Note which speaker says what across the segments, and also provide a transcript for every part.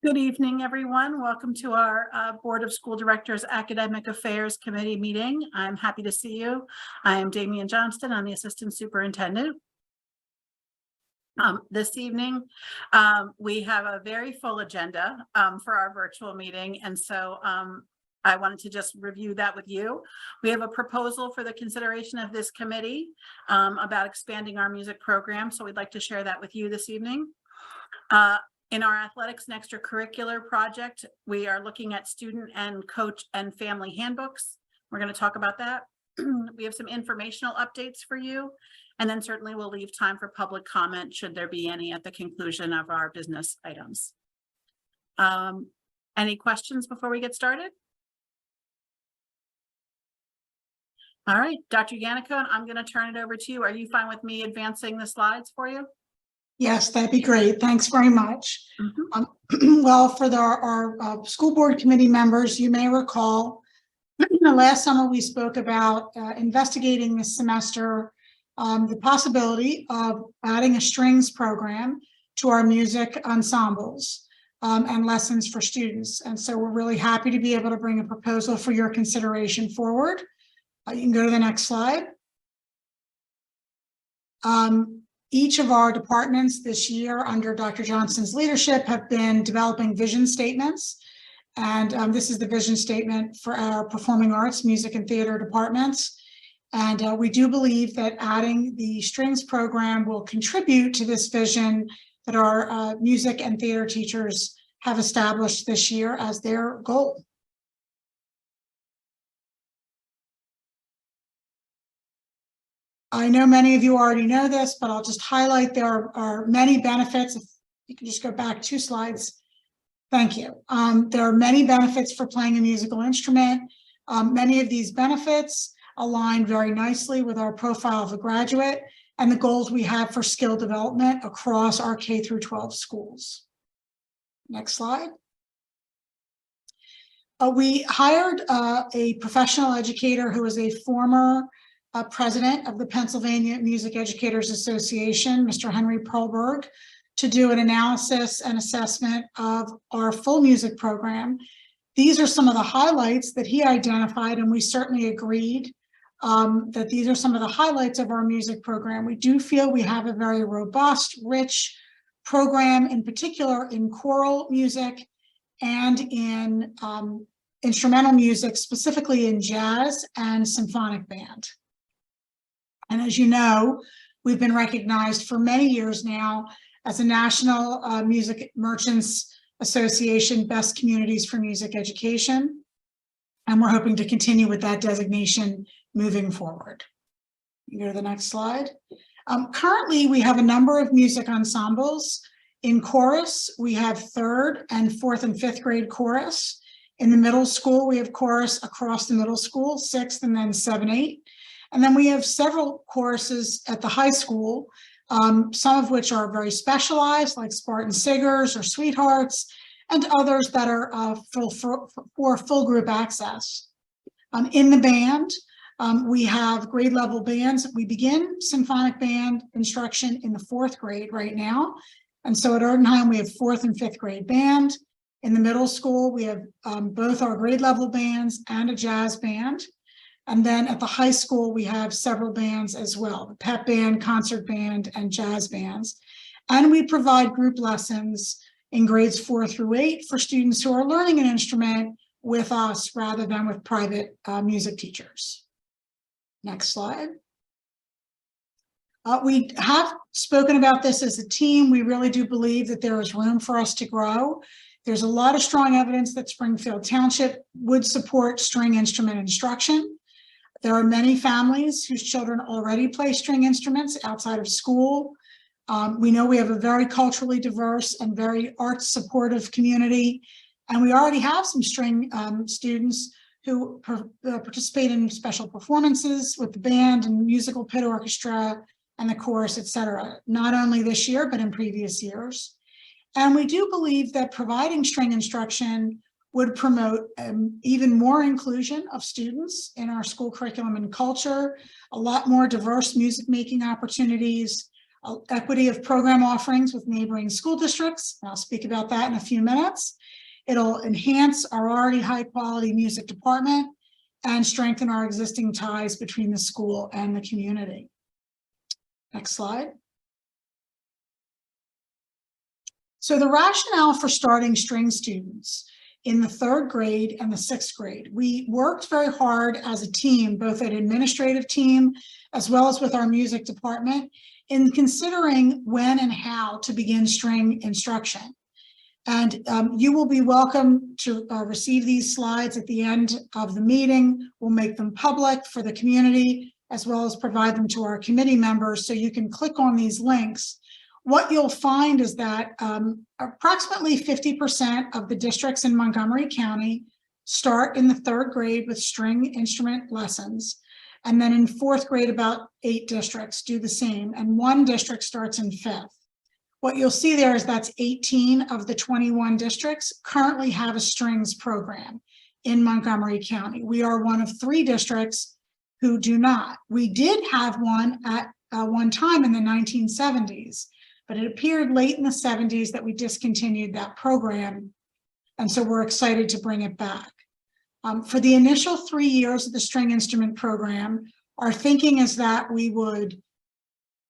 Speaker 1: Good evening, everyone. Welcome to our Board of School Directors Academic Affairs Committee meeting. I'm happy to see you. I am Damian Johnston. I'm the Assistant Superintendent. This evening, we have a very full agenda for our virtual meeting, and so I wanted to just review that with you. We have a proposal for the consideration of this committee about expanding our music program, so we'd like to share that with you this evening. In our athletics and extracurricular project, we are looking at student and coach and family handbooks. We're going to talk about that. We have some informational updates for you, and then certainly we'll leave time for public comment should there be any at the conclusion of our business items. Any questions before we get started? All right, Dr. Yannicone, I'm going to turn it over to you. Are you fine with me advancing the slides for you?
Speaker 2: Yes, that'd be great. Thanks very much.
Speaker 1: Mm-hmm.
Speaker 2: Well, for our school board committee members, you may recall last summer we spoke about investigating this semester the possibility of adding a strings program to our music ensembles and lessons for students. And so we're really happy to be able to bring a proposal for your consideration forward. You can go to the next slide. Each of our departments this year under Dr. Johnston's leadership have been developing vision statements. And this is the vision statement for our performing arts, music and theater departments. And we do believe that adding the strings program will contribute to this vision that our music and theater teachers have established this year as their goal. I know many of you already know this, but I'll just highlight there are many benefits. If you can just go back 2 slides. Thank you. There are many benefits for playing a musical instrument. Many of these benefits align very nicely with our profile of a graduate and the goals we have for skill development across our K through 12 schools. Next slide. We hired a professional educator who is a former president of the Pennsylvania Music Educators Association, Mr. Henry Perlberg, to do an analysis and assessment of our full music program. These are some of the highlights that he identified, and we certainly agreed that these are some of the highlights of our music program. We do feel we have a very robust, rich program, in particular in choral music and in instrumental music, specifically in jazz and symphonic band. And as you know, we've been recognized for many years now as a National Music Merchants Association Best Communities for Music Education. And we're hoping to continue with that designation moving forward. You go to the next slide. Currently, we have a number of music ensembles. In chorus, we have 3rd and 4th and 5th grade chorus. In the middle school, we have chorus across the middle school, 6th and then 7, 8. And then we have several choruses at the high school, some of which are very specialized, like Spartan Singers or Sweethearts, and others that are for full group access. In the band, we have grade level bands. We begin symphonic band instruction in the 4th grade right now. And so at Erdenheim, we have 4th and 5th grade band. In the middle school, we have both our grade level bands and a jazz band. And then at the high school, we have several bands as well, the pep band, concert band, and jazz bands. And we provide group lessons in grades 4 through 8 for students who are learning an instrument with us rather than with private music teachers. Next slide. We have spoken about this as a team. We really do believe that there is room for us to grow. There's a lot of strong evidence that Springfield Township would support string instrument instruction. There are many families whose children already play string instruments outside of school. We know we have a very culturally diverse and very arts supportive community, and we already have some string students who participate in special performances with the band and musical pit orchestra and the chorus, etc., not only this year, but in previous years. And we do believe that providing string instruction would promote even more inclusion of students in our school curriculum and culture, a lot more diverse music making opportunities, equity of program offerings with neighboring school districts, and I'll speak about that in a few minutes. It'll enhance our already high-quality music department and strengthen our existing ties between the school and the community. Next slide. So the rationale for starting string students in the 3rd grade and the 6th grade, we worked very hard as a team, both an administrative team as well as with our music department, in considering when and how to begin string instruction. And you will be welcome to receive these slides at the end of the meeting. We'll make them public for the community, as well as provide them to our committee members, so you can click on these links. What you'll find is that approximately 50% of the districts in Montgomery County start in the 3rd grade with string instrument lessons. And then in 4th grade, about 8 districts do the same, and 1 district starts in 5th. What you'll see there is that's 18 of the 21 districts currently have a strings program in Montgomery County. We are one of 3 districts who do not. We did have one at one time in the 1970s, but it appeared late in the 70s that we discontinued that program. And so we're excited to bring it back. For the initial 3 years of the string instrument program, our thinking is that we would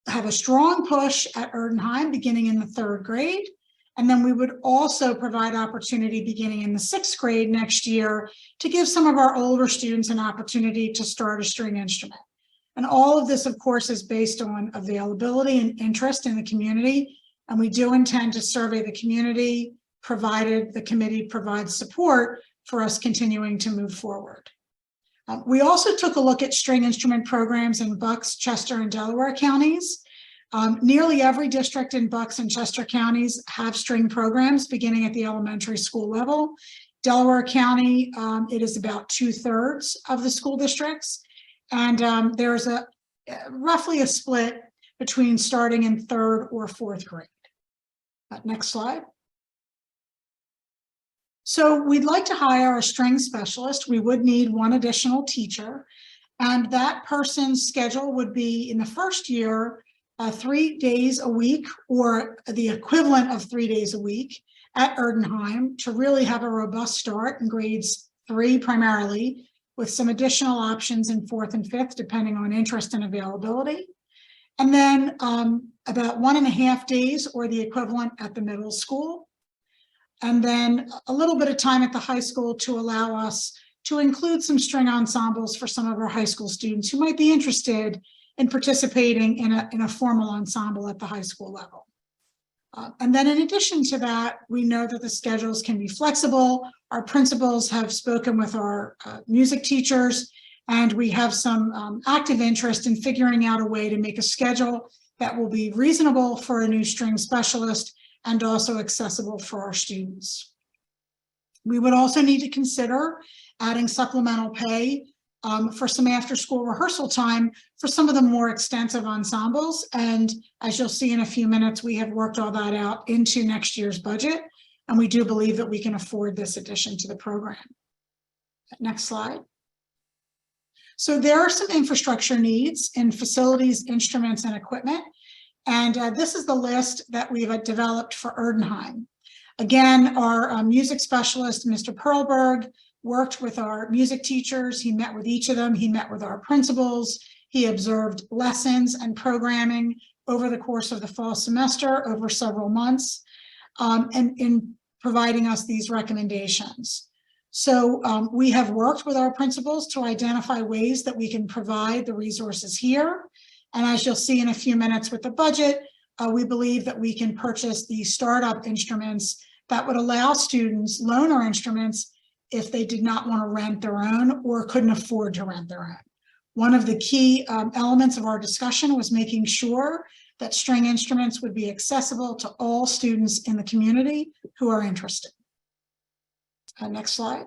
Speaker 2: have a strong push at Erdenheim beginning in the 3rd grade. And then we would also provide opportunity beginning in the 6th grade next year to give some of our older students an opportunity to start a string instrument. And all of this, of course, is based on availability and interest in the community. And we do intend to survey the community, provided the committee provides support for us continuing to move forward. We also took a look at string instrument programs in Bucks, Chester, and Delaware counties. Nearly every district in Bucks and Chester counties have string programs beginning at the elementary school level. Delaware County, it is about 2/3 of the school districts. And there's roughly a split between starting in 3rd or 4th grade. Next slide. So we'd like to hire a string specialist. We would need 1 additional teacher, and that person's schedule would be in the 1st year, 3 days a week, or the equivalent of 3 days a week at Erdenheim, to really have a robust start in grades 3 primarily, with some additional options in 4th and 5th, depending on interest and availability. And then about 1.5 days or the equivalent at the middle school. And then a little bit of time at the high school to allow us to include some string ensembles for some of our high school students who might be interested in participating in a formal ensemble at the high school level. And then in addition to that, we know that the schedules can be flexible. Our principals have spoken with our music teachers, and we have some active interest in figuring out a way to make a schedule that will be reasonable for a new string specialist and also accessible for our students. We would also need to consider adding supplemental pay for some after-school rehearsal time for some of the more extensive ensembles. And as you'll see in a few minutes, we have worked all that out into next year's budget, and we do believe that we can afford this addition to the program. Next slide. So there are some infrastructure needs in facilities, instruments, and equipment. And this is the list that we've developed for Erdenheim. Again, our music specialist, Mr. Perlberg, worked with our music teachers. He met with each of them. He met with our principals. He observed lessons and programming over the course of the fall semester over several months, and in providing us these recommendations. So we have worked with our principals to identify ways that we can provide the resources here. And as you'll see in a few minutes with the budget, we believe that we can purchase the startup instruments that would allow students loaner instruments if they did not want to rent their own or couldn't afford to rent their own. One of the key elements of our discussion was making sure that string instruments would be accessible to all students in the community who are interested. Next slide.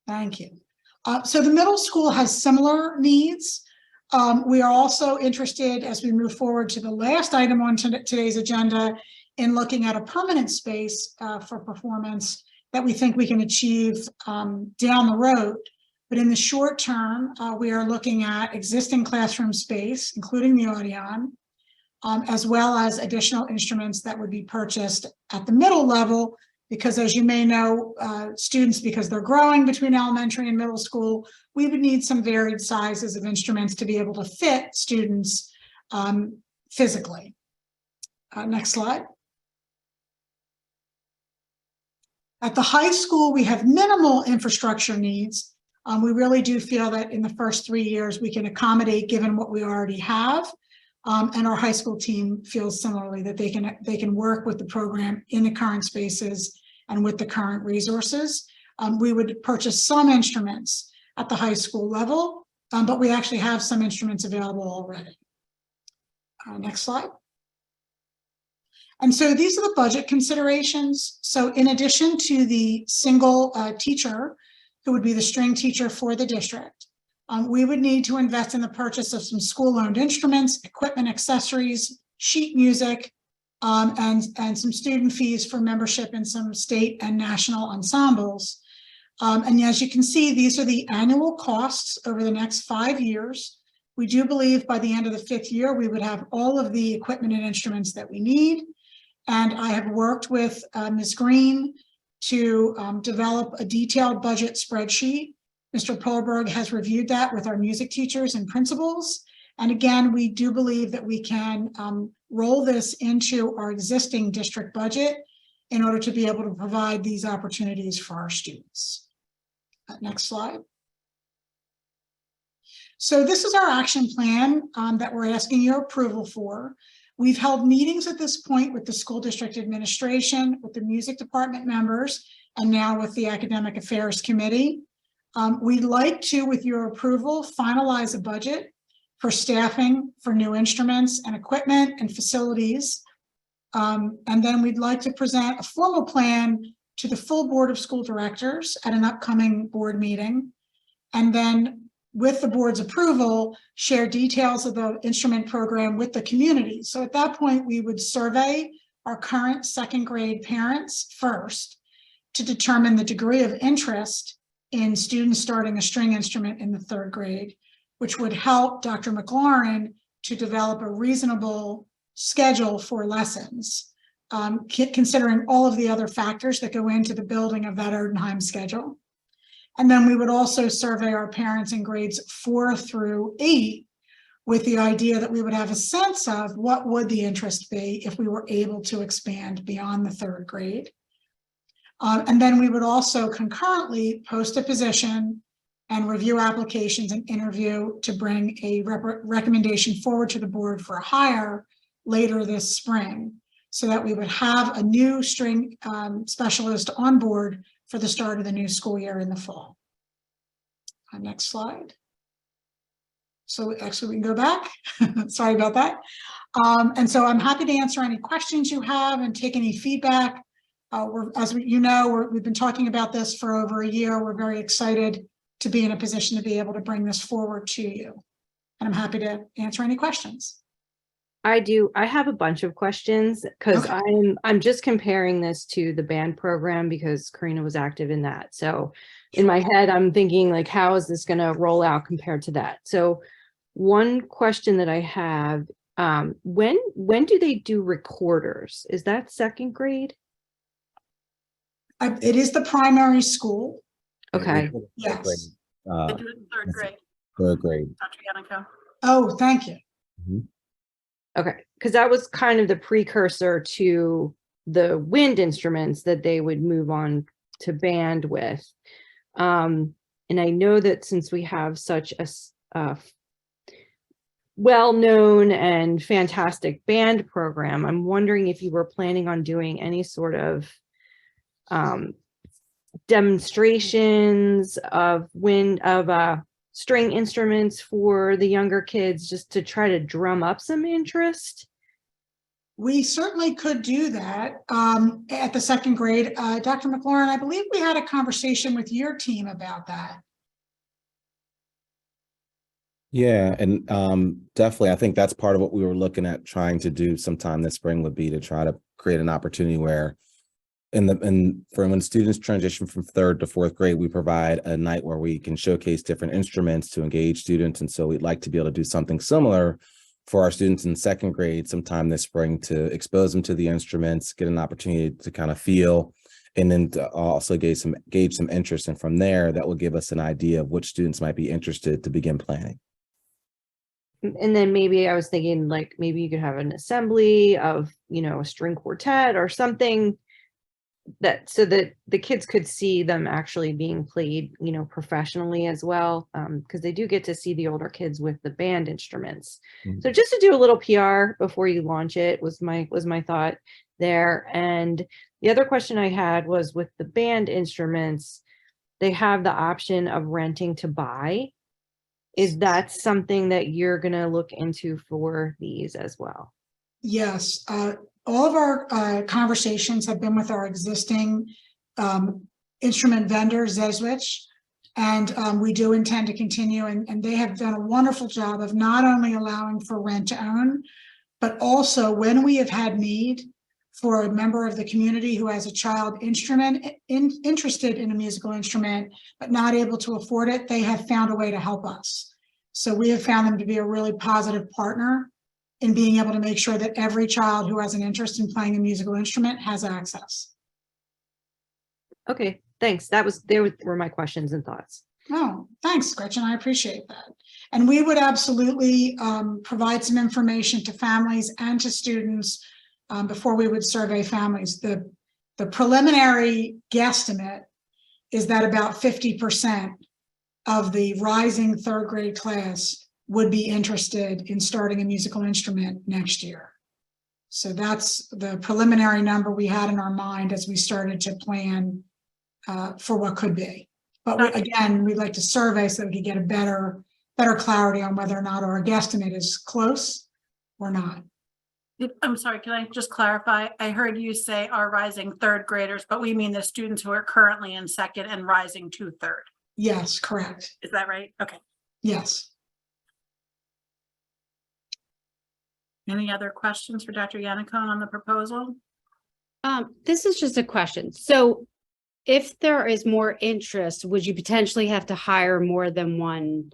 Speaker 2: Thank you. So the middle school has similar needs. We are also interested, as we move forward to the last item on today's agenda, in looking at a permanent space for performance that we think we can achieve down the road. But in the short term, we are looking at existing classroom space, including the Audion, as well as additional instruments that would be purchased at the middle level, because as you may know, students, because they're growing between elementary and middle school, we would need some varied sizes of instruments to be able to fit students physically. Next slide. At the high school, we have minimal infrastructure needs. We really do feel that in the first 3 years, we can accommodate given what we already have. And our high school team feels similarly that they can work with the program in the current spaces and with the current resources. We would purchase some instruments at the high school level, but we actually have some instruments available already. Next slide. And so these are the budget considerations. So in addition to the single teacher, who would be the string teacher for the district, we would need to invest in the purchase of some school-owned instruments, equipment, accessories, sheet music, and some student fees for membership in some state and national ensembles. And as you can see, these are the annual costs over the next 5 years. We do believe by the end of the 5th year, we would have all of the equipment and instruments that we need. And I have worked with Ms. Green to develop a detailed budget spreadsheet. Mr. Polberg has reviewed that with our music teachers and principals. And again, we do believe that we can roll this into our existing district budget in order to be able to provide these opportunities for our students. Next slide. So this is our action plan that we're asking your approval for. We've held meetings at this point with the school district administration, with the music department members, and now with the academic affairs committee. We'd like to, with your approval, finalize a budget for staffing for new instruments and equipment and facilities. And then we'd like to present a formal plan to the full board of school directors at an upcoming board meeting. And then with the board's approval, share details of the instrument program with the community. So at that point, we would survey our current 2nd grade parents first to determine the degree of interest in students starting a string instrument in the 3rd grade, which would help Dr. McLaurin to develop a reasonable schedule for lessons, considering all of the other factors that go into the building of that Erdenheim schedule. And then we would also survey our parents in grades 4 through 8 with the idea that we would have a sense of what would the interest be if we were able to expand beyond the 3rd grade. And then we would also concurrently post a position and review applications and interview to bring a recommendation forward to the board for a hire later this spring, so that we would have a new string specialist on board for the start of the new school year in the fall. Next slide. So actually we can go back. Sorry about that. And so I'm happy to answer any questions you have and take any feedback. We've been talking about this for over a year. We're very excited to be in a position to be able to bring this forward to you. And I'm happy to answer any questions.
Speaker 3: I do. I have a bunch of questions because
Speaker 2: Okay.
Speaker 3: I'm just comparing this to the band program because Karina was active in that. So in my head, I'm thinking like, how is this going to roll out compared to that? So one question that I have, when do they do recorders? Is that 2nd grade?
Speaker 2: It is the primary school.
Speaker 3: Okay.
Speaker 2: Yes.
Speaker 1: They do it in 3rd grade.
Speaker 4: 3rd grade.
Speaker 1: Dr. Yannico.
Speaker 2: Oh, thank you.
Speaker 3: Okay, because that was kind of the precursor to the wind instruments that they would move on to band with. And I know that since we have such a well-known and fantastic band program, I'm wondering if you were planning on doing any sort of demonstrations of string instruments for the younger kids, just to try to drum up some interest?
Speaker 2: We certainly could do that at the 2nd grade. Dr. McLaurin, I believe we had a conversation with your team about that.
Speaker 4: Yeah, and definitely, I think that's part of what we were looking at trying to do sometime this spring would be to try to create an opportunity where and for when students transition from 3rd to 4th grade, we provide a night where we can showcase different instruments to engage students. And so we'd like to be able to do something similar for our students in 2nd grade sometime this spring to expose them to the instruments, get an opportunity to kind of feel, and then to also gauge some interest. And from there, that will give us an idea of which students might be interested to begin planning.
Speaker 3: And then maybe I was thinking like maybe you could have an assembly of, a string quartet or something that so that the kids could see them actually being played, professionally as well. Because they do get to see the older kids with the band instruments.
Speaker 4: Mm-hmm.
Speaker 3: So just to do a little PR before you launch it was my thought there. And the other question I had was with the band instruments, they have the option of renting to buy. Is that something that you're going to look into for these as well?
Speaker 2: Yes, all of our conversations have been with our existing instrument vendor, Zeswich, and we do intend to continue, and they have done a wonderful job of not only allowing for rent to own, but also when we have had need for a member of the community who has a child interested in a musical instrument, but not able to afford it, they have found a way to help us. So we have found them to be a really positive partner in being able to make sure that every child who has an interest in playing a musical instrument has access.
Speaker 3: Okay, thanks. They were my questions and thoughts.
Speaker 2: Oh, thanks, Gretchen. I appreciate that. And we would absolutely provide some information to families and to students before we would survey families. The preliminary guesstimate is that about 50% of the rising 3rd grade class would be interested in starting a musical instrument next year. So that's the preliminary number we had in our mind as we started to plan for what could be. But again, we'd like to survey so we could get a better clarity on whether or not our guesstimate is close or not.
Speaker 1: I'm sorry, can I just clarify? I heard you say our rising 3rd graders, but we mean the students who are currently in 2nd and rising to 3rd.
Speaker 2: Yes, correct.
Speaker 1: Is that right? Okay.
Speaker 2: Yes.
Speaker 1: Any other questions for Dr. Yannicone on the proposal?
Speaker 5: This is just a question. So if there is more interest, would you potentially have to hire more than one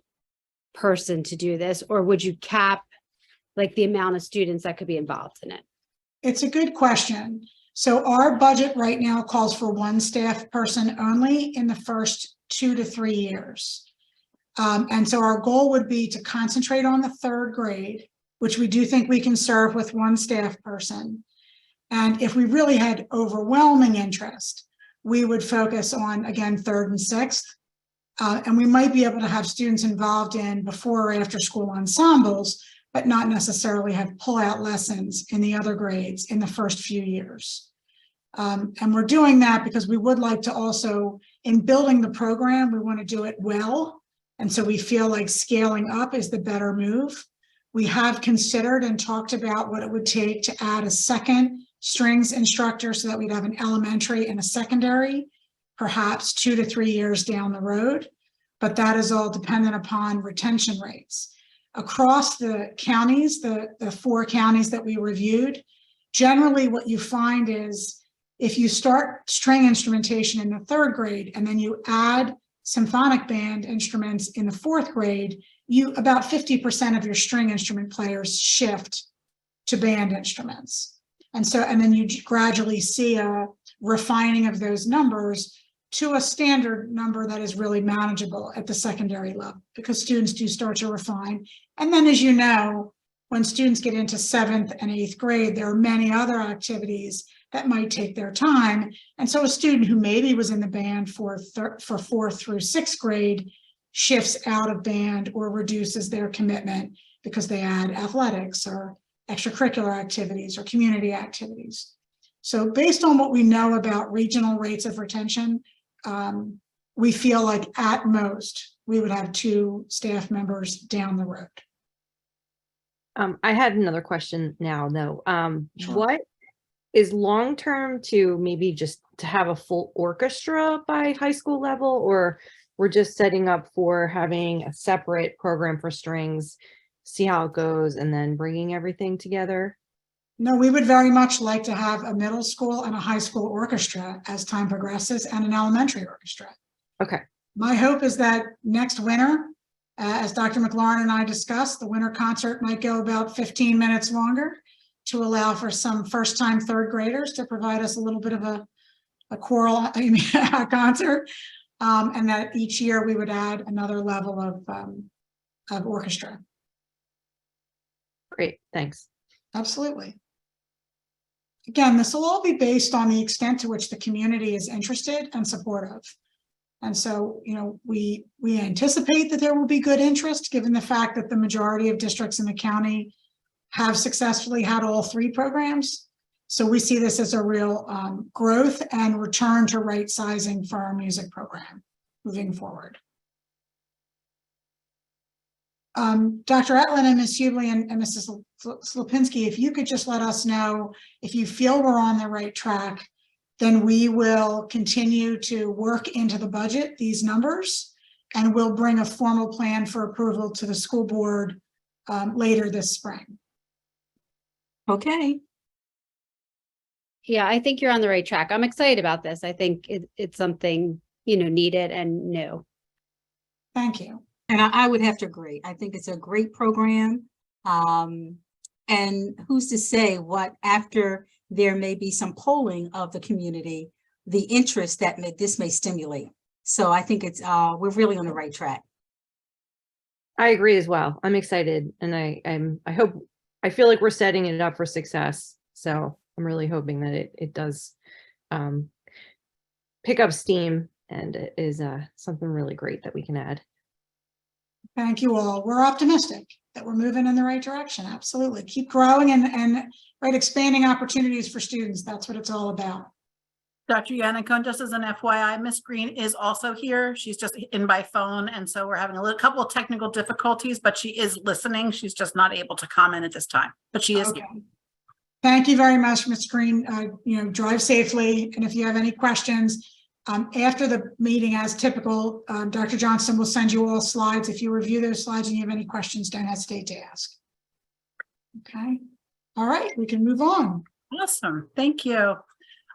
Speaker 5: person to do this? Or would you cap like the amount of students that could be involved in it?
Speaker 2: It's a good question. So our budget right now calls for one staff person only in the first 2 to 3 years. And so our goal would be to concentrate on the 3rd grade, which we do think we can serve with one staff person. And if we really had overwhelming interest, we would focus on, again, 3rd and 6th. And we might be able to have students involved in before or after school ensembles, but not necessarily have pull-out lessons in the other grades in the first few years. And we're doing that because we would like to also, in building the program, we want to do it well. And so we feel like scaling up is the better move. We have considered and talked about what it would take to add a 2nd strings instructor so that we'd have an elementary and a secondary, perhaps 2 to 3 years down the road. But that is all dependent upon retention rates. Across the counties, the 4 counties that we reviewed, generally what you find is if you start string instrumentation in the 3rd grade and then you add symphonic band instruments in the 4th grade, about 50% of your string instrument players shift to band instruments. And then you gradually see a refining of those numbers to a standard number that is really manageable at the secondary level, because students do start to refine. And then, as you know, when students get into 7th and 8th grade, there are many other activities that might take their time. And so a student who maybe was in the band for 4th through 6th grade shifts out of band or reduces their commitment because they add athletics or extracurricular activities or community activities. So based on what we know about regional rates of retention, we feel like at most we would have 2 staff members down the road.
Speaker 3: I had another question now, though.
Speaker 2: Sure.
Speaker 3: What is long-term to maybe just to have a full orchestra by high school level, or we're just setting up for having a separate program for strings, see how it goes, and then bringing everything together?
Speaker 2: No, we would very much like to have a middle school and a high school orchestra as time progresses and an elementary orchestra.
Speaker 3: Okay,
Speaker 2: My hope is that next winter, as Dr. McLaurin and I discussed, the winter concert might go about 15 minutes longer to allow for some first-time third graders to provide us a little bit of a choral concert, and that each year we would add another level of orchestra.
Speaker 3: great, thanks.
Speaker 2: Absolutely. Again, this will all be based on the extent to which the community is interested and supportive. And so, you know, we anticipate that there will be good interest, given the fact that the majority of districts in the county have successfully had all three programs. So we see this as a real growth and return to right sizing for our music program moving forward. Dr. Etlin and Ms. Hubley and Mrs. Slipinski, if you could just let us know if you feel we're on the right track, then we will continue to work into the budget these numbers, and we'll bring a formal plan for approval to the school board later this spring.
Speaker 6: Okay.
Speaker 5: Yeah, I think you're on the right track. I'm excited about this. I think it's something, you know, needed and new.
Speaker 2: Thank you.
Speaker 6: And I would have to agree. I think it's a great program. And who's to say what after there may be some polling of the community, the interest that this may stimulate. So I think it's we're really on the right track.
Speaker 3: I agree as well. I'm excited, and I feel like we're setting it up for success. So I'm really hoping that it does pick up steam, and it is something really great that we can add.
Speaker 2: Thank you all. We're optimistic that we're moving in the right direction. Absolutely. Keep growing and right, expanding opportunities for students. That's what it's all about.
Speaker 1: Dr. Yannicone, just as an FYI, Miss Green is also here. She's just in by phone, and so we're having couple of technical difficulties, but she is listening. She's just not able to comment at this time, but she is here.
Speaker 2: Thank you very much, Ms. Green. You know, drive safely, and if you have any questions, after the meeting, as typical, Dr. Johnson will send you all slides. If you review those slides and you have any questions, don't hesitate to ask. Okay. All right, we can move on.
Speaker 1: Awesome. Thank you.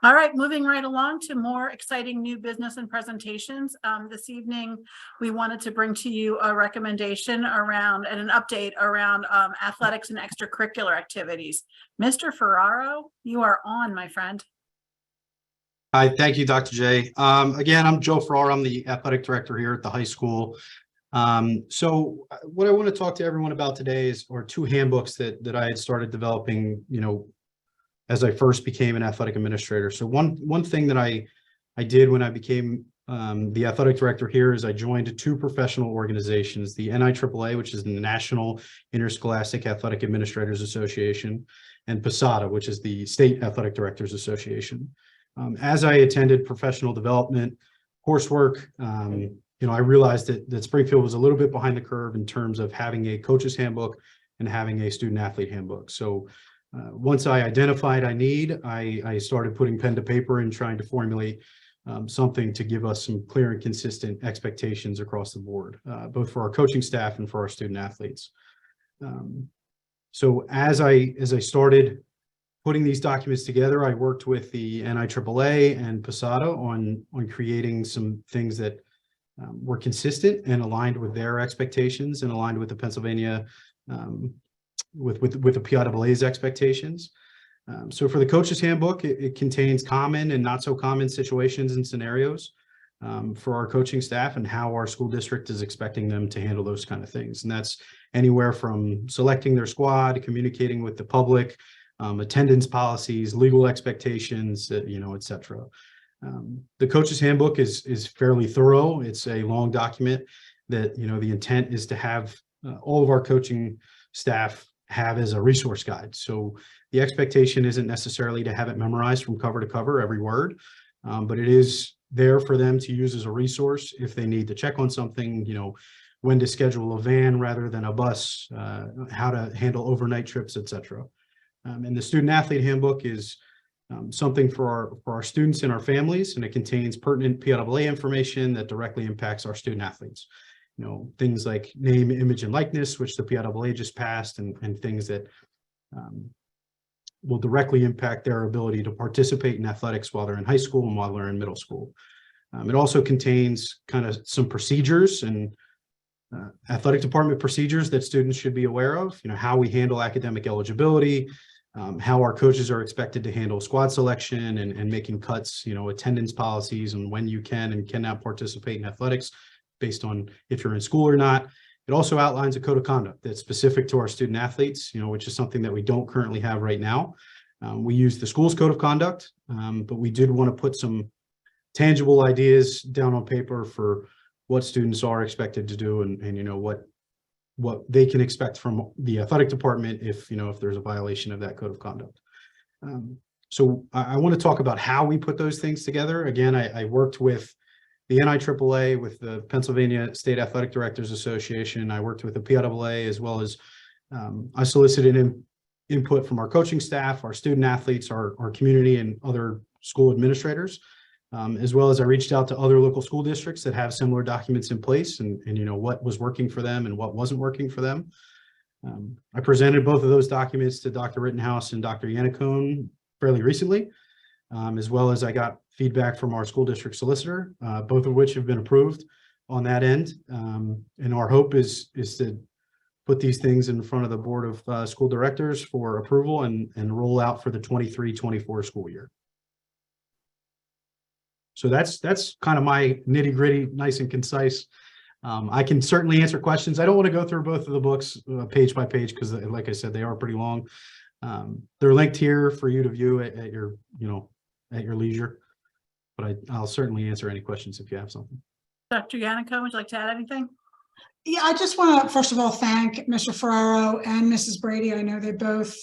Speaker 1: All right, moving right along to more exciting new business and presentations. This evening, we wanted to bring to you a recommendation around and an update around athletics and extracurricular activities. Mr. Ferraro, you are on, my friend.
Speaker 7: Hi, thank you, Dr. J. Again, I'm Joe Ferraro. I'm the athletic director here at the high school. So what I want to talk to everyone about today are two handbooks that I had started developing, you know, as I first became an athletic administrator. So one thing that I did when I became the athletic director here is I joined two professional organizations, the NIAAA, which is the National Interscholastic Athletic Administrators Association, and PASADA, which is the State Athletic Directors Association. As I attended professional development coursework, you know, I realized that Springfield was a little bit behind the curve in terms of having a coach's handbook and having a student athlete handbook. So once I identified I started putting pen to paper and trying to formulate something to give us some clear and consistent expectations across the board, both for our coaching staff and for our student athletes. So as I started putting these documents together, I worked with the NIAAA and PASADA on creating some things that were consistent and aligned with their expectations and aligned with the Pennsylvania, with the PIAA's expectations. So for the coach's handbook, it contains common and not so common situations and scenarios for our coaching staff and how our school district is expecting them to handle those kind of things. And that's anywhere from selecting their squad, communicating with the public, attendance policies, legal expectations, you know, et cetera. The coach's handbook is fairly thorough. It's a long document that, you know, the intent is to have all of our coaching staff have as a resource guide. So the expectation isn't necessarily to have it memorized from cover to cover, every word, but it is there for them to use as a resource if they need to check on something, you know, when to schedule a van rather than a bus, how to handle overnight trips, et cetera. And the student athlete handbook is something for our students and our families, and it contains pertinent PIAA information that directly impacts our student athletes. You know, things like name, image, and likeness, which the PIAA just passed, and things that will directly impact their ability to participate in athletics while they're in high school and while they're in middle school. It also contains kind of some procedures and athletic department procedures that students should be aware of, how we handle academic eligibility, how our coaches are expected to handle squad selection and making cuts, attendance policies and when you can and cannot participate in athletics based on if you're in school or not. It also outlines a code of conduct that's specific to our student athletes, which is something that we don't currently have right now. We use the school's code of conduct, but we did want to put some tangible ideas down on paper for what students are expected to do and what they can expect from the athletic department if there's a violation of that code of conduct. So I want to talk about how we put those things together. Again, I worked with the NIAAA, with the Pennsylvania State Athletic Directors Association. I worked with the PIAA, as well as I solicited input from our coaching staff, our student athletes, our community, and other school administrators, as well as I reached out to other local school districts that have similar documents in place and what was working for them and what wasn't working for them. I presented both of those documents to Dr. Rittenhouse and Dr. Yannicone fairly recently, as well as I got feedback from our school district solicitor, both of which have been approved on that end. And our hope is to put these things in front of the Board of School Directors for approval and roll out for the 23-24 school year. So that's kind of my nitty gritty, nice and concise. I can certainly answer questions. I don't want to go through both of the books page by page because, like I said, they are pretty long. They're linked here for you to view at your leisure. But I'll certainly answer any questions if you have something.
Speaker 1: Dr. Yannicone, would you like to add anything?
Speaker 2: Yeah, I just want to, first of all, thank Mr. Ferraro and Mrs. Brady. I know they both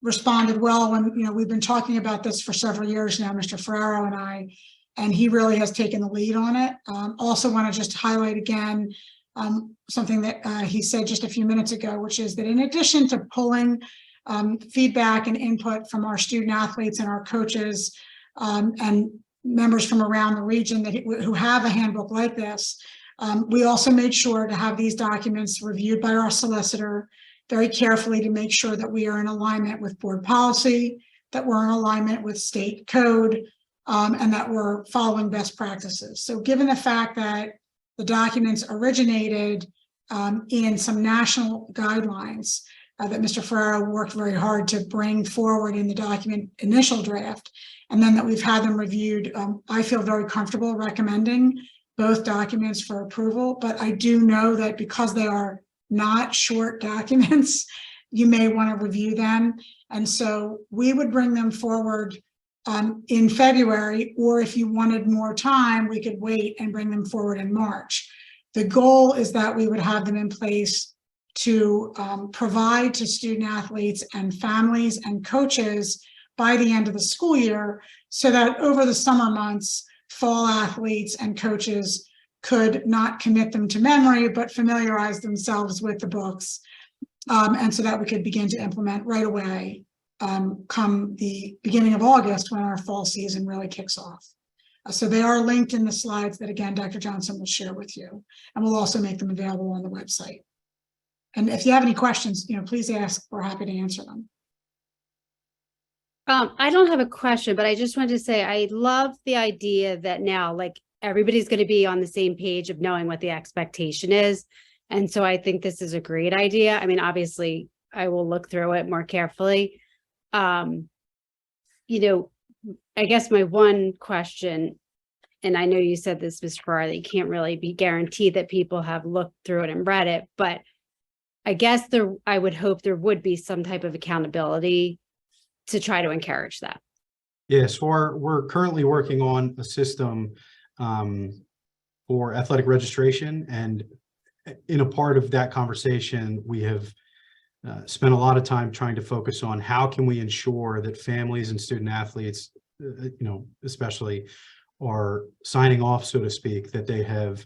Speaker 2: responded well when, we've been talking about this for several years now, Mr. Ferraro and I, and he really has taken the lead on it. Also want to just highlight again something that he said just a few minutes ago, which is that in addition to pulling feedback and input from our student athletes and our coaches and members from around the region who have a handbook like this, we also made sure to have these documents reviewed by our solicitor very carefully to make sure that we are in alignment with board policy, that we're in alignment with state code, and that we're following best practices. So given the fact that the documents originated in some national guidelines that Mr. Ferraro worked very hard to bring forward in the document initial draft, and then that we've had them reviewed, I feel very comfortable recommending both documents for approval, but I do know that because they are not short documents, you may want to review them. And so we would bring them forward in February, or if you wanted more time, we could wait and bring them forward in March. The goal is that we would have them in place to provide to student athletes and families and coaches by the end of the school year, so that over the summer months, fall athletes and coaches could not commit them to memory, but familiarize themselves with the books. And so that we could begin to implement right away come the beginning of August when our fall season really kicks off. So they are linked in the slides that, again, Dr. Johnson will share with you, and we'll also make them available on the website. And if you have any questions, please ask. We're happy to answer them.
Speaker 5: I don't have a question, but I just wanted to say I love the idea that now, like, everybody's going to be on the same page of knowing what the expectation is. And so I think this is a great idea. I mean, obviously, I will look through it more carefully. I guess my one question, and I know you said this, Mr. Farrar, that you can't really be guaranteed that people have looked through it and read it, but I guess I would hope there would be some type of accountability to try to encourage that.
Speaker 7: Yes, we're currently working on a system for athletic registration, and in a part of that conversation, we have spent a lot of time trying to focus on how can we ensure that families and student athletes, especially, are signing off, so to speak, that they have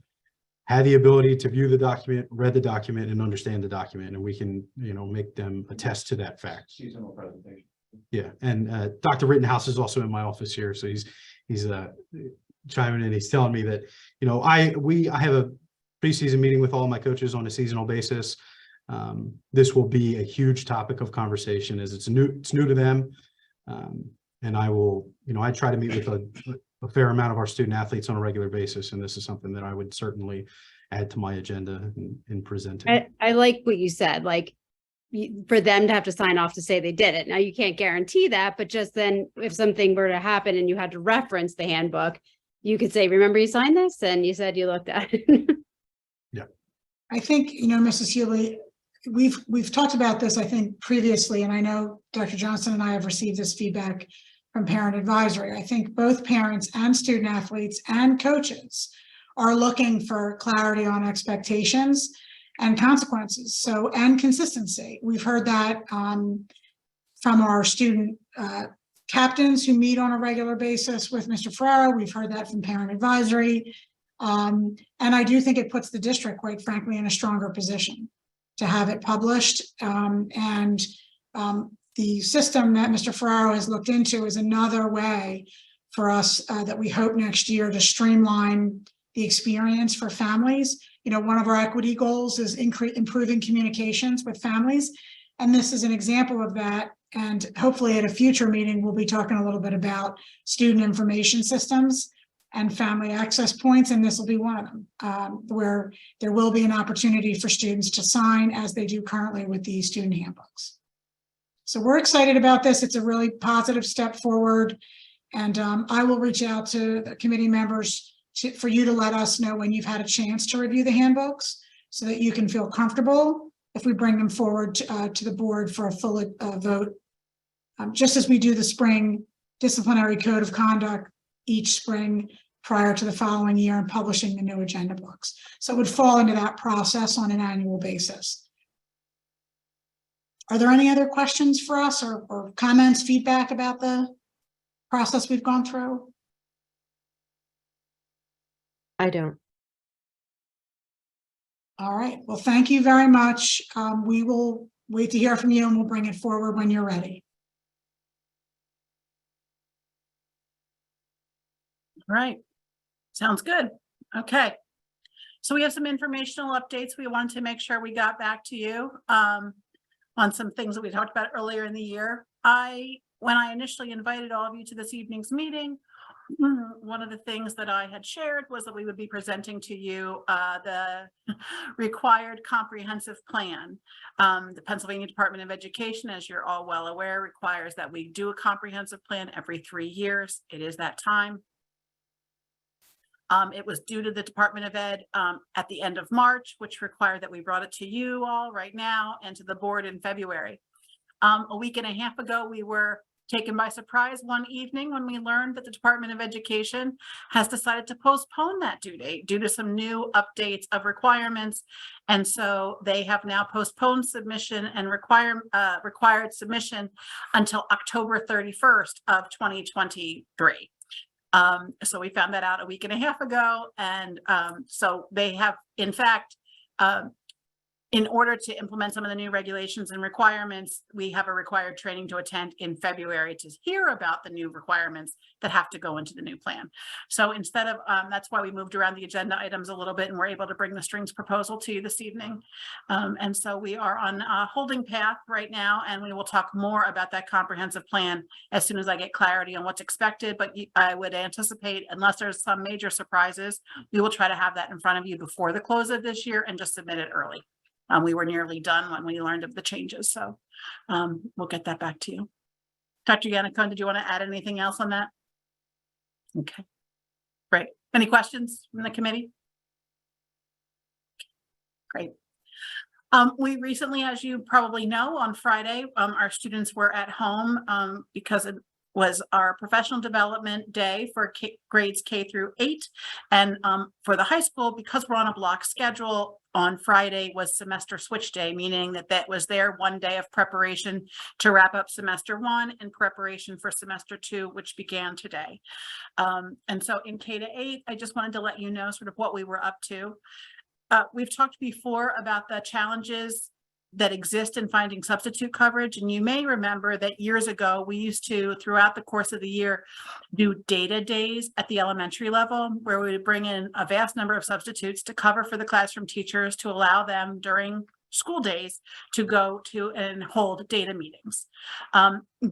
Speaker 7: had the ability to view the document, read the document, and understand the document, and we can, make them attest to that fact.
Speaker 8: Seasonal presentation.
Speaker 7: Yeah, and Dr. Rittenhouse is also in my office here, so he's chiming in. He's telling me that I have a preseason meeting with all my coaches on a seasonal basis. this will be a huge topic of conversation as it's new to them. And I will, I try to meet with a fair amount of our student athletes on a regular basis. And this is something that I would certainly add to my agenda in presenting.
Speaker 5: I like what you said, like for them to have to sign off to say they did it. Now you can't guarantee that, but just then if something were to happen and you had to reference the handbook, you could say, remember you signed this and you said you looked at it.
Speaker 2: I think, Mrs. Healy, we've talked about this, I think, previously, and I know Dr. Johnson and I have received this feedback from Parent Advisory. I think both parents and student athletes and coaches are looking for clarity on expectations and consequences, and consistency. We've heard that from our student captains who meet on a regular basis with Mr. Ferraro. We've heard that from Parent Advisory. And I do think it puts the district, quite frankly, in a stronger position to have it published. The system that Mr. Ferraro has looked into is another way for us that we hope next year to streamline the experience for families. One of our equity goals is improving communications with families. And this is an example of that. And hopefully at a future meeting, we'll be talking a little bit about student information systems and family access points. And this will be one of them, where there will be an opportunity for students to sign as they do currently with the student handbooks. So we're excited about this. It's a really positive step forward. And I will reach out to the committee members for you to let us know when you've had a chance to review the handbooks so that you can feel comfortable if we bring them forward to the board for a full vote, just as we do the spring disciplinary code of conduct each spring prior to the following year and publishing the new agenda books. So it would fall into that process on an annual basis. Are there any other questions for us or comments, feedback about the process we've gone through?
Speaker 3: I don't.
Speaker 2: All right. Well, thank you very much. We will wait to hear from you and we'll bring it forward when you're ready.
Speaker 1: All right. Sounds good. Okay. So we have some informational updates. We wanted to make sure we got back to you on some things that we talked about earlier in the year. When I initially invited all of you to this evening's meeting, one of the things that I had shared was that we would be presenting to you the required comprehensive plan. The Pennsylvania Department of Education, as you're all well aware, requires that we do a comprehensive plan every 3 years. It is that time. It was due to the Department of Ed at the end of March, which required that we brought it to you all right now and to the board in February. A week and a half ago, we were taken by surprise one evening when we learned that the Department of Education has decided to postpone that due date due to some new updates of requirements. And so they have now postponed submission and required submission until October 31st of 2023. So we found that out a week and a half ago. And so they have, in fact, in order to implement some of the new regulations and requirements, we have a required training to attend in February to hear about the new requirements that have to go into the new plan. So instead of, that's why we moved around the agenda items a little bit and we're able to bring the strings proposal to you this evening. And so we are on a holding path right now, and we will talk more about that comprehensive plan as soon as I get clarity on what's expected. But I would anticipate, unless there's some major surprises, we will try to have that in front of you before the close of this year and just submit it early. We were nearly done when we learned of the changes, so we'll get that back to you. Dr. Yannicone, did you want to add anything else on that? Okay, great. Any questions from the committee? Great. We recently, as you probably know, on Friday, our students were at home because it was our professional development day for grades K through 8. And for the high school, because we're on a block schedule, on Friday was semester switch day, meaning that that was their one day of preparation to wrap up semester 1 in preparation for semester 2, which began today. And so in K to 8, I just wanted to let you know sort of what we were up to. We've talked before about the challenges that exist in finding substitute coverage. And you may remember that years ago, we used to, throughout the course of the year, do data days at the elementary level, where we would bring in a vast number of substitutes to cover for the classroom teachers to allow them during school days to go to and hold data meetings.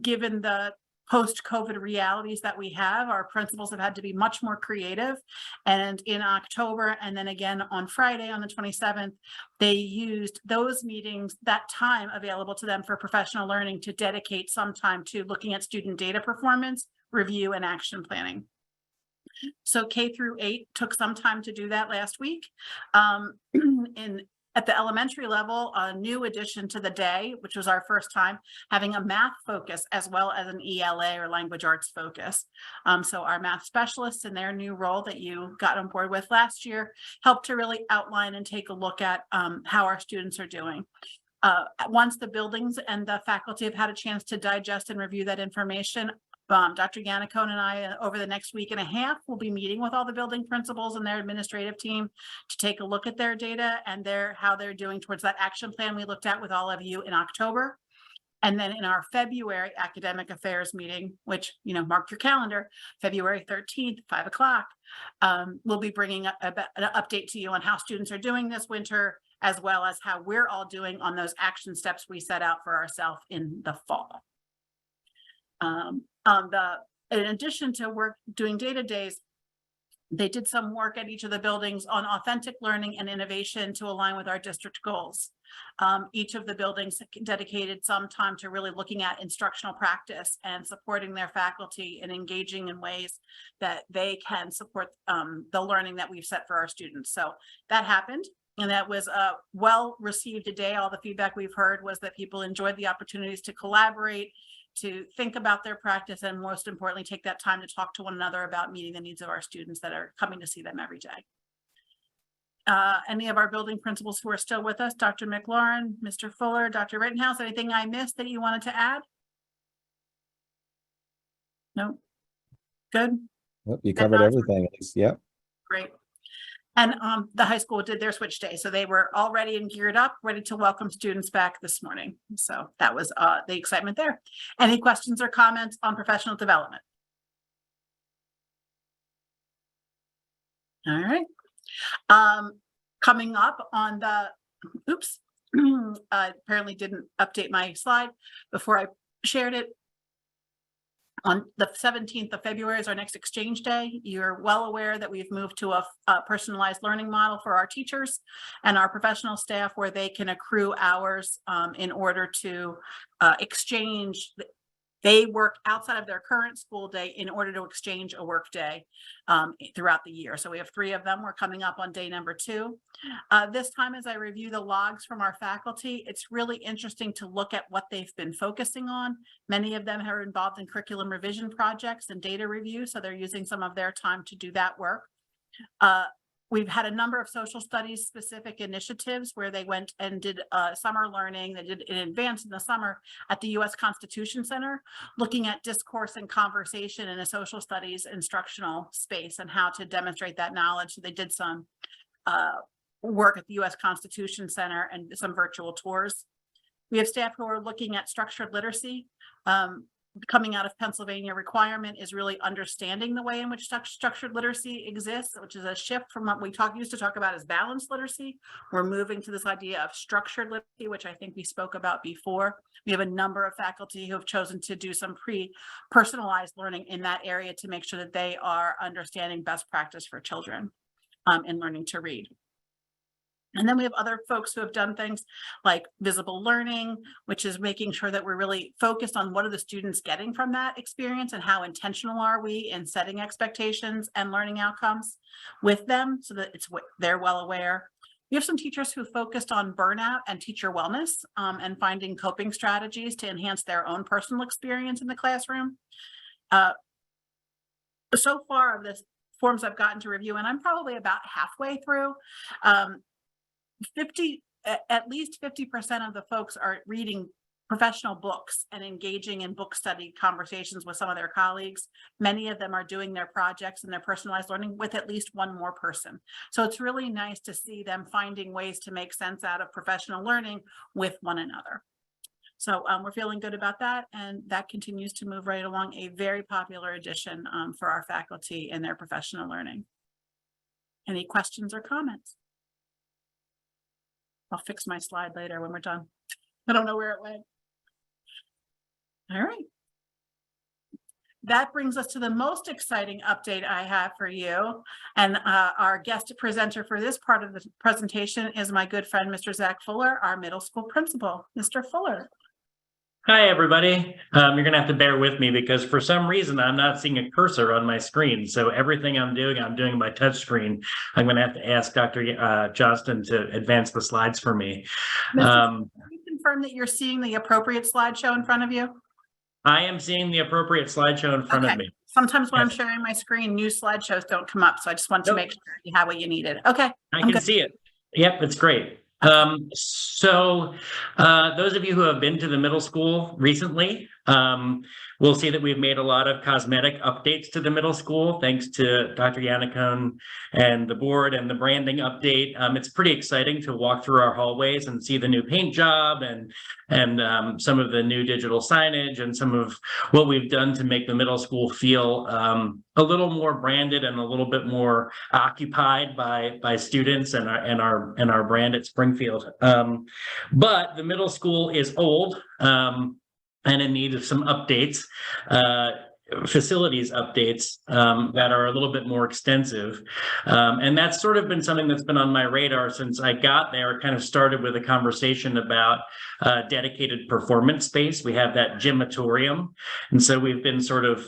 Speaker 1: Given the post-COVID realities that we have, our principals have had to be much more creative. And in October, and then again on Friday, on the 27th, they used those meetings, that time available to them for professional learning, to dedicate some time to looking at student data performance, review, and action planning. So K through 8 took some time to do that last week. At the elementary level, a new addition to the day, which was our first time, having a math focus as well as an ELA or language arts focus. So our math specialists in their new role that you got on board with last year helped to really outline and take a look at how our students are doing. Once the buildings and the faculty have had a chance to digest and review that information, Dr. Yannicone and I, over the next week and a half, will be meeting with all the building principals and their administrative team to take a look at their data and how they're doing towards that action plan we looked at with all of you in October. And then in our February academic affairs meeting, which, mark your calendar, February 13th, 5 o'clock, we'll be bringing an update to you on how students are doing this winter, as well as how we're all doing on those action steps we set out for ourselves in the fall. In addition to doing data days, they did some work at each of the buildings on authentic learning and innovation to align with our district goals. Each of the buildings dedicated some time to really looking at instructional practice and supporting their faculty and engaging in ways that they can support the learning that we've set for our students. So that happened. And that was well received today. All the feedback we've heard was that people enjoyed the opportunities to collaborate, to think about their practice, and most importantly, take that time to talk to one another about meeting the needs of our students that are coming to see them every day. Any of our building principals who are still with us, Dr. McLaurin, Mr. Fuller, Dr. Rittenhouse, anything I missed that you wanted to add? No? Good?
Speaker 4: Yep, you covered everything. Yep.
Speaker 1: Great. And the high school did their switch day. So they were all ready and geared up, ready to welcome students back this morning. So that was the excitement there. Any questions or comments on professional development? All right. Coming up on the, oops, I apparently didn't update my slide before I shared it. On the 17th of February is our next exchange day. You're well aware that we've moved to a personalized learning model for our teachers and our professional staff, where they can accrue hours in order to exchange. They work outside of their current school day in order to exchange a work day throughout the year. So we have 3 of them. We're coming up on day number 2. This time, as I review the logs from our faculty, it's really interesting to look at what they've been focusing on. Many of them are involved in curriculum revision projects and data review, so they're using some of their time to do that work. We've had a number of social studies specific initiatives where they went and did summer learning. They did in advance in the summer at the U.S. Constitution Center, looking at discourse and conversation in a social studies instructional space and how to demonstrate that knowledge. So they did some work at the U.S. Constitution Center and some virtual tours. We have staff who are looking at structured literacy. Coming out of Pennsylvania requirement is really understanding the way in which structured literacy exists, which is a shift from what we used to talk about as balanced literacy. We're moving to this idea of structured literacy, which I think we spoke about before. We have a number of faculty who have chosen to do some personalized learning in that area to make sure that they are understanding best practice for children in learning to read. And then we have other folks who have done things like visible learning, which is making sure that we're really focused on what are the students getting from that experience and how intentional are we in setting expectations and learning outcomes with them so that they're well aware. We have some teachers who focused on burnout and teacher wellness and finding coping strategies to enhance their own personal experience in the classroom. So far of the forms I've gotten to review, and I'm probably about halfway through, at least 50% of the folks are reading professional books and engaging in book study conversations with some of their colleagues. Many of them are doing their projects and their personalized learning with at least one more person. So it's really nice to see them finding ways to make sense out of professional learning with one another. So we're feeling good about that, and that continues to move right along, a very popular addition for our faculty and their professional learning. Any questions or comments? I'll fix my slide later when we're done. I don't know where it went. All right. That brings us to the most exciting update I have for you. And our guest presenter for this part of the presentation is my good friend, Mr. Zach Fuller, our middle school principal. Mr. Fuller.
Speaker 8: Hi, everybody. You're going to have to bear with me because for some reason I'm not seeing a cursor on my screen. So everything I'm doing by touch screen. I'm going to have to ask Dr. Johnston to advance the slides for me.
Speaker 1: Can you confirm that you're seeing the appropriate slideshow in front of you?
Speaker 8: I am seeing the appropriate slideshow in front of me.
Speaker 1: Sometimes when I'm
Speaker 8: Yes.
Speaker 1: sharing my screen, new slideshows don't come up. So I just want to
Speaker 8: Nope.
Speaker 1: make sure you have what you needed. Okay.
Speaker 8: I
Speaker 1: I'm
Speaker 8: can
Speaker 1: good.
Speaker 8: see it. Yep, it's great. So those of you who have been to the middle school recently will see that we've made a lot of cosmetic updates to the middle school, thanks to Dr. Yannicone and the board and the branding update. It's pretty exciting to walk through our hallways and see the new paint job and some of the new digital signage and some of what we've done to make the middle school feel a little more branded and a little bit more occupied by students and our brand at Springfield. But the middle school is old and in need of some updates, facilities updates that are a little bit more extensive. And that's sort of been something that's been on my radar since I got there. It kind of started with a conversation about dedicated performance space. We have that gymatorium. And so we've been sort of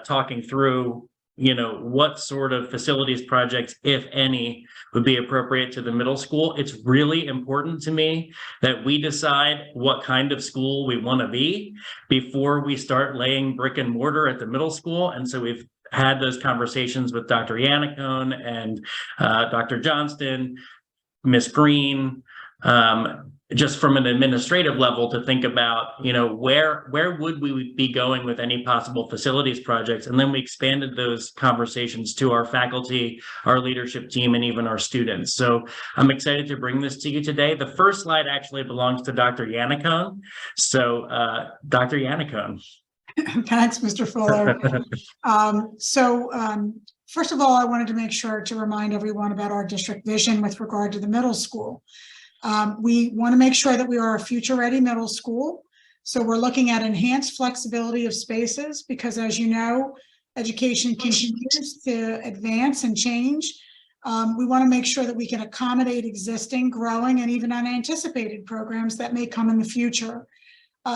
Speaker 8: talking through, you know, what sort of facilities projects, if any, would be appropriate to the middle school. It's really important to me that we decide what kind of school we want to be before we start laying brick and mortar at the middle school. And so we've had those conversations with Dr. Yannicone and Dr. Johnston, Ms. Green, just from an administrative level to think about, you know, where would we be going with any possible facilities projects? And then we expanded those conversations to our faculty, our leadership team, and even our students. So I'm excited to bring this to you today. The first slide actually belongs to Dr. Yannicone. So Dr. Yannicone.
Speaker 2: Thanks, Mr. Fuller. First of all, I wanted to make sure to remind everyone about our district vision with regard to the middle school. We want to make sure that we are a future-ready middle school. So we're looking at enhanced flexibility of spaces because, as you know, education continues to advance and change. We want to make sure that we can accommodate existing, growing, and even unanticipated programs that may come in the future.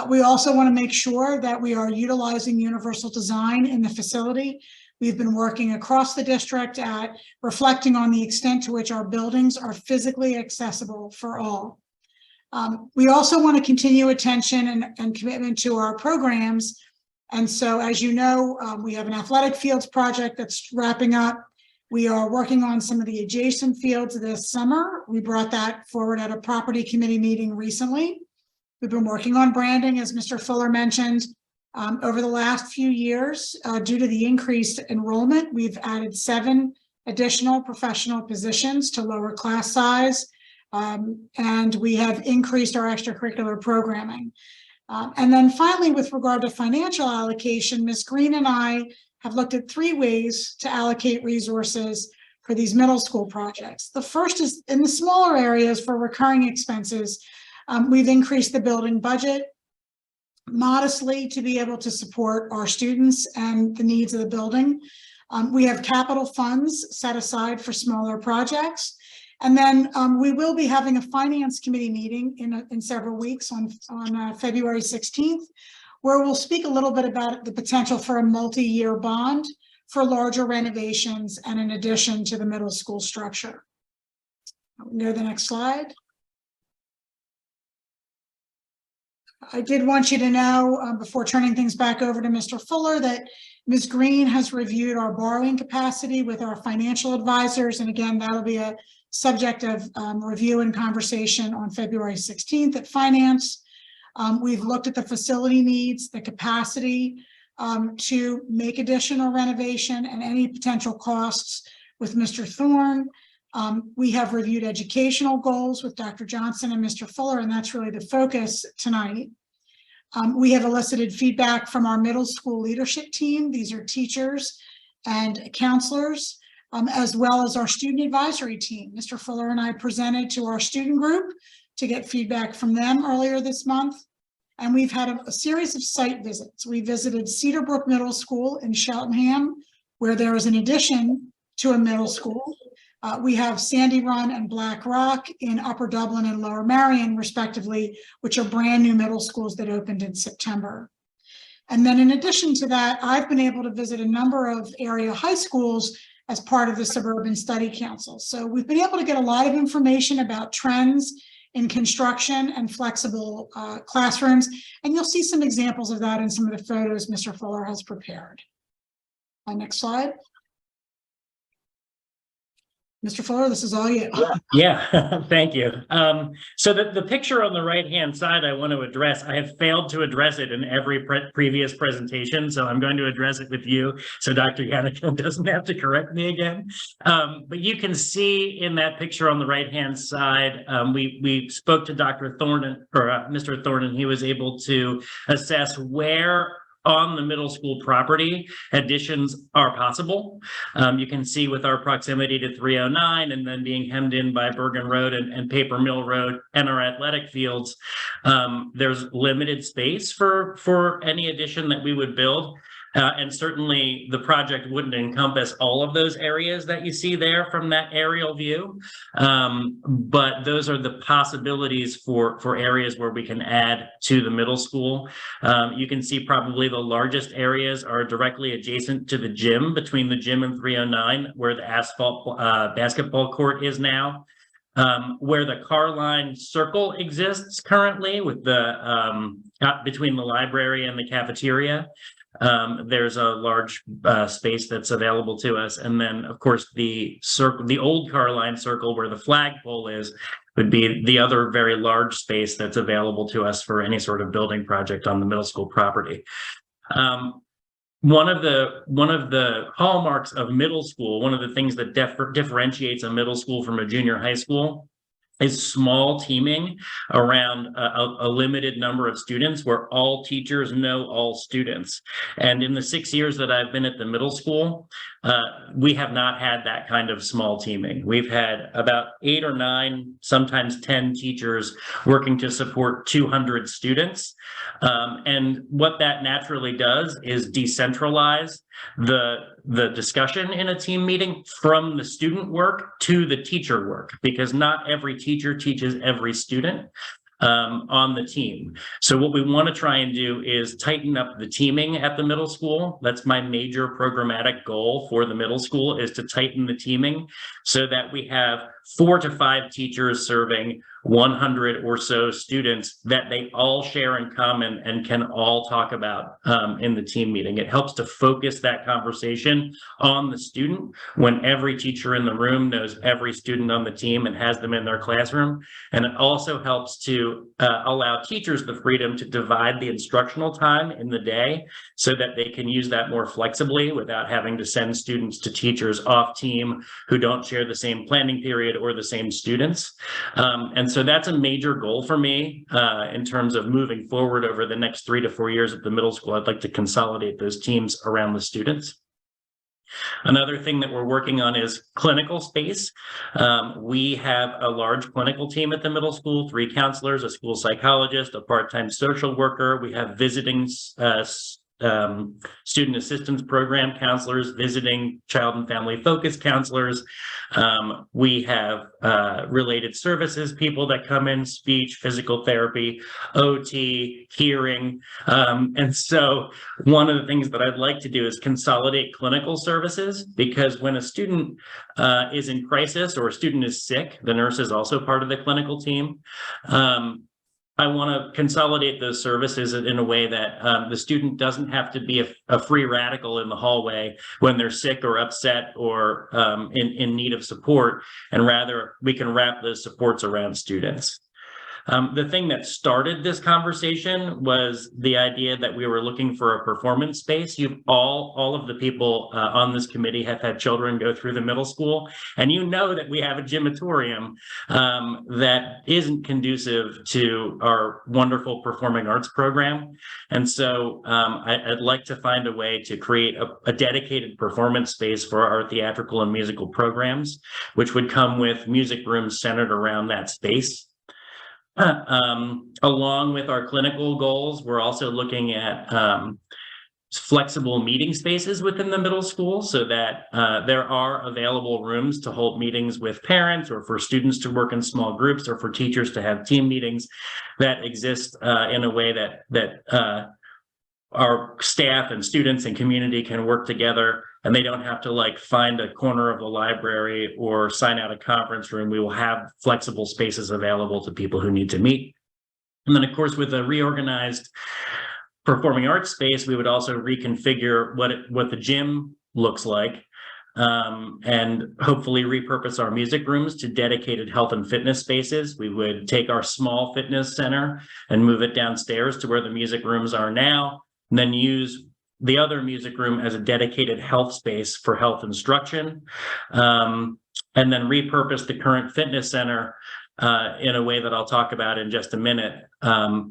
Speaker 2: We also want to make sure that we are utilizing universal design in the facility. We've been working across the district at reflecting on the extent to which our buildings are physically accessible for all. We also want to continue attention and commitment to our programs. And so, as you know, we have an athletic fields project that's wrapping up. We are working on some of the adjacent fields this summer. We brought that forward at a property committee meeting recently. We've been working on branding, as Mr. Fuller mentioned. Over the last few years, due to the increased enrollment, we've added 7 additional professional positions to lower class size, and we have increased our extracurricular programming. And then finally, with regard to financial allocation, Ms. Green and I have looked at 3 ways to allocate resources for these middle school projects. The first is in the smaller areas for recurring expenses. We've increased the building budget modestly to be able to support our students and the needs of the building. We have capital funds set aside for smaller projects. And then we will be having a finance committee meeting in several weeks on February 16th, where we'll speak a little bit about the potential for a multi-year bond for larger renovations and in addition to the middle school structure. Go to the next slide. I did want you to know before turning things back over to Mr. Fuller that Ms. Green has reviewed our borrowing capacity with our financial advisors. And again, that'll be a subject of review and conversation on February 16th at Finance. We've looked at the facility needs, the capacity to make additional renovation and any potential costs with Mr. Thorne. We have reviewed educational goals with Dr. Johnson and Mr. Fuller, and that's really the focus tonight. We have elicited feedback from our middle school leadership team. These are teachers and counselors, as well as our student advisory team. Mr. Fuller and I presented to our student group to get feedback from them earlier this month. And we've had a series of site visits. We visited Cedarbrook Middle School in Cheltenham, where there is an addition to a middle school. We have Sandy Run and Black Rock in Upper Dublin and Lower Marion, respectively, which are brand new middle schools that opened in September. And then in addition to that, I've been able to visit a number of area high schools as part of the Suburban Study Council. So we've been able to get a lot of information about trends in construction and flexible classrooms. And you'll see some examples of that in some of the photos Mr. Fuller has prepared. Next slide. Mr. Fuller, this is all you.
Speaker 8: Yeah, thank you. So the picture on the right-hand side, I want to address. I have failed to address it in every previous presentation, so I'm going to address it with you, so Dr. Yannicka doesn't have to correct me again. But you can see in that picture on the right-hand side, we spoke to Dr. Thornton, or Mr. Thornton. He was able to assess where on the middle school property additions are possible. You can see with our proximity to 309 and then being hemmed in by Bergen Road and Paper Mill Road and our athletic fields, there's limited space for any addition that we would build. And certainly the project wouldn't encompass all of those areas that you see there from that aerial view. But those are the possibilities for areas where we can add to the middle school. You can see probably the largest areas are directly adjacent to the gym, between the gym and 309, where the asphalt basketball court is now. Where the car line circle exists currently with the between the library and the cafeteria. There's a large space that's available to us. And then, of course, the old car line circle where the flagpole is would be the other very large space that's available to us for any sort of building project on the middle school property. One of the hallmarks of middle school, one of the things that differentiates a middle school from a junior high school, is small teaming around a limited number of students where all teachers know all students. And in the 6 years that I've been at the middle school, we have not had that kind of small teaming. We've had about 8 or 9, sometimes 10 teachers working to support 200 students. And what that naturally does is decentralize the discussion in a team meeting from the student work to the teacher work, because not every teacher teaches every student on the team. So what we want to try and do is tighten up the teaming at the middle school. That's my major programmatic goal for the middle school, is to tighten the teaming so that we have 4 to 5 teachers serving 100 or so students that they all share in common and can all talk about in the team meeting. It helps to focus that conversation on the student when every teacher in the room knows every student on the team and has them in their classroom. And it also helps to allow teachers the freedom to divide the instructional time in the day so that they can use that more flexibly without having to send students to teachers off team who don't share the same planning period or the same students. And so that's a major goal for me in terms of moving forward over the next 3 to 4 years at the middle school. I'd like to consolidate those teams around the students. Another thing that we're working on is clinical space. We have a large clinical team at the middle school, 3 counselors, a school psychologist, a part-time social worker. We have visiting student assistance program counselors, visiting child and family focused counselors. We have related services people that come in, speech, physical therapy, OT, hearing. And so one of the things that I'd like to do is consolidate clinical services, because when a student is in crisis or a student is sick, the nurse is also part of the clinical team. I want to consolidate those services in a way that the student doesn't have to be a free radical in the hallway when they're sick or upset or in need of support, and rather we can wrap those supports around students. The thing that started this conversation was the idea that we were looking for a performance space. All of the people on this committee have had children go through the middle school, and you know that we have a gymatorium that isn't conducive to our wonderful performing arts program. And so I'd like to find a way to create a dedicated performance space for our theatrical and musical programs, which would come with music rooms centered around that space. Along with our clinical goals, we're also looking at flexible meeting spaces within the middle school so that there are available rooms to hold meetings with parents or for students to work in small groups or for teachers to have team meetings that exist in a way that our staff and students and community can work together, and they don't have to like find a corner of the library or sign out a conference room. We will have flexible spaces available to people who need to meet. And then of course, with a reorganized performing arts space, we would also reconfigure what the gym looks like, and hopefully repurpose our music rooms to dedicated health and fitness spaces. We would take our small fitness center and move it downstairs to where the music rooms are now, and then use the other music room as a dedicated health space for health instruction, and then repurpose the current fitness center in a way that I'll talk about in just a minute.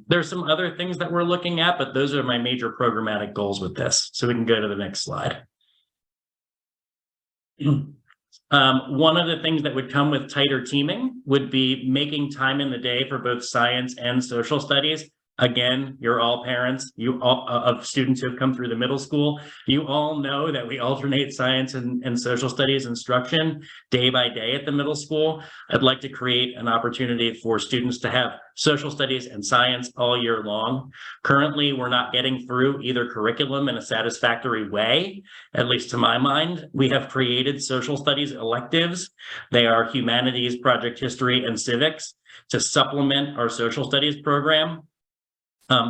Speaker 8: There's some other things that we're looking at, but those are my major programmatic goals with this. So we can go to the next slide. One of the things that would come with tighter teaming would be making time in the day for both science and social studies. Again, you're all parents, you all of students who have come through the middle school. You all know that we alternate science and social studies instruction day by day at the middle school. I'd like to create an opportunity for students to have social studies and science all year long. Currently, we're not getting through either curriculum in a satisfactory way, at least to my mind. We have created social studies electives. They are humanities, project history, and civics to supplement our social studies program.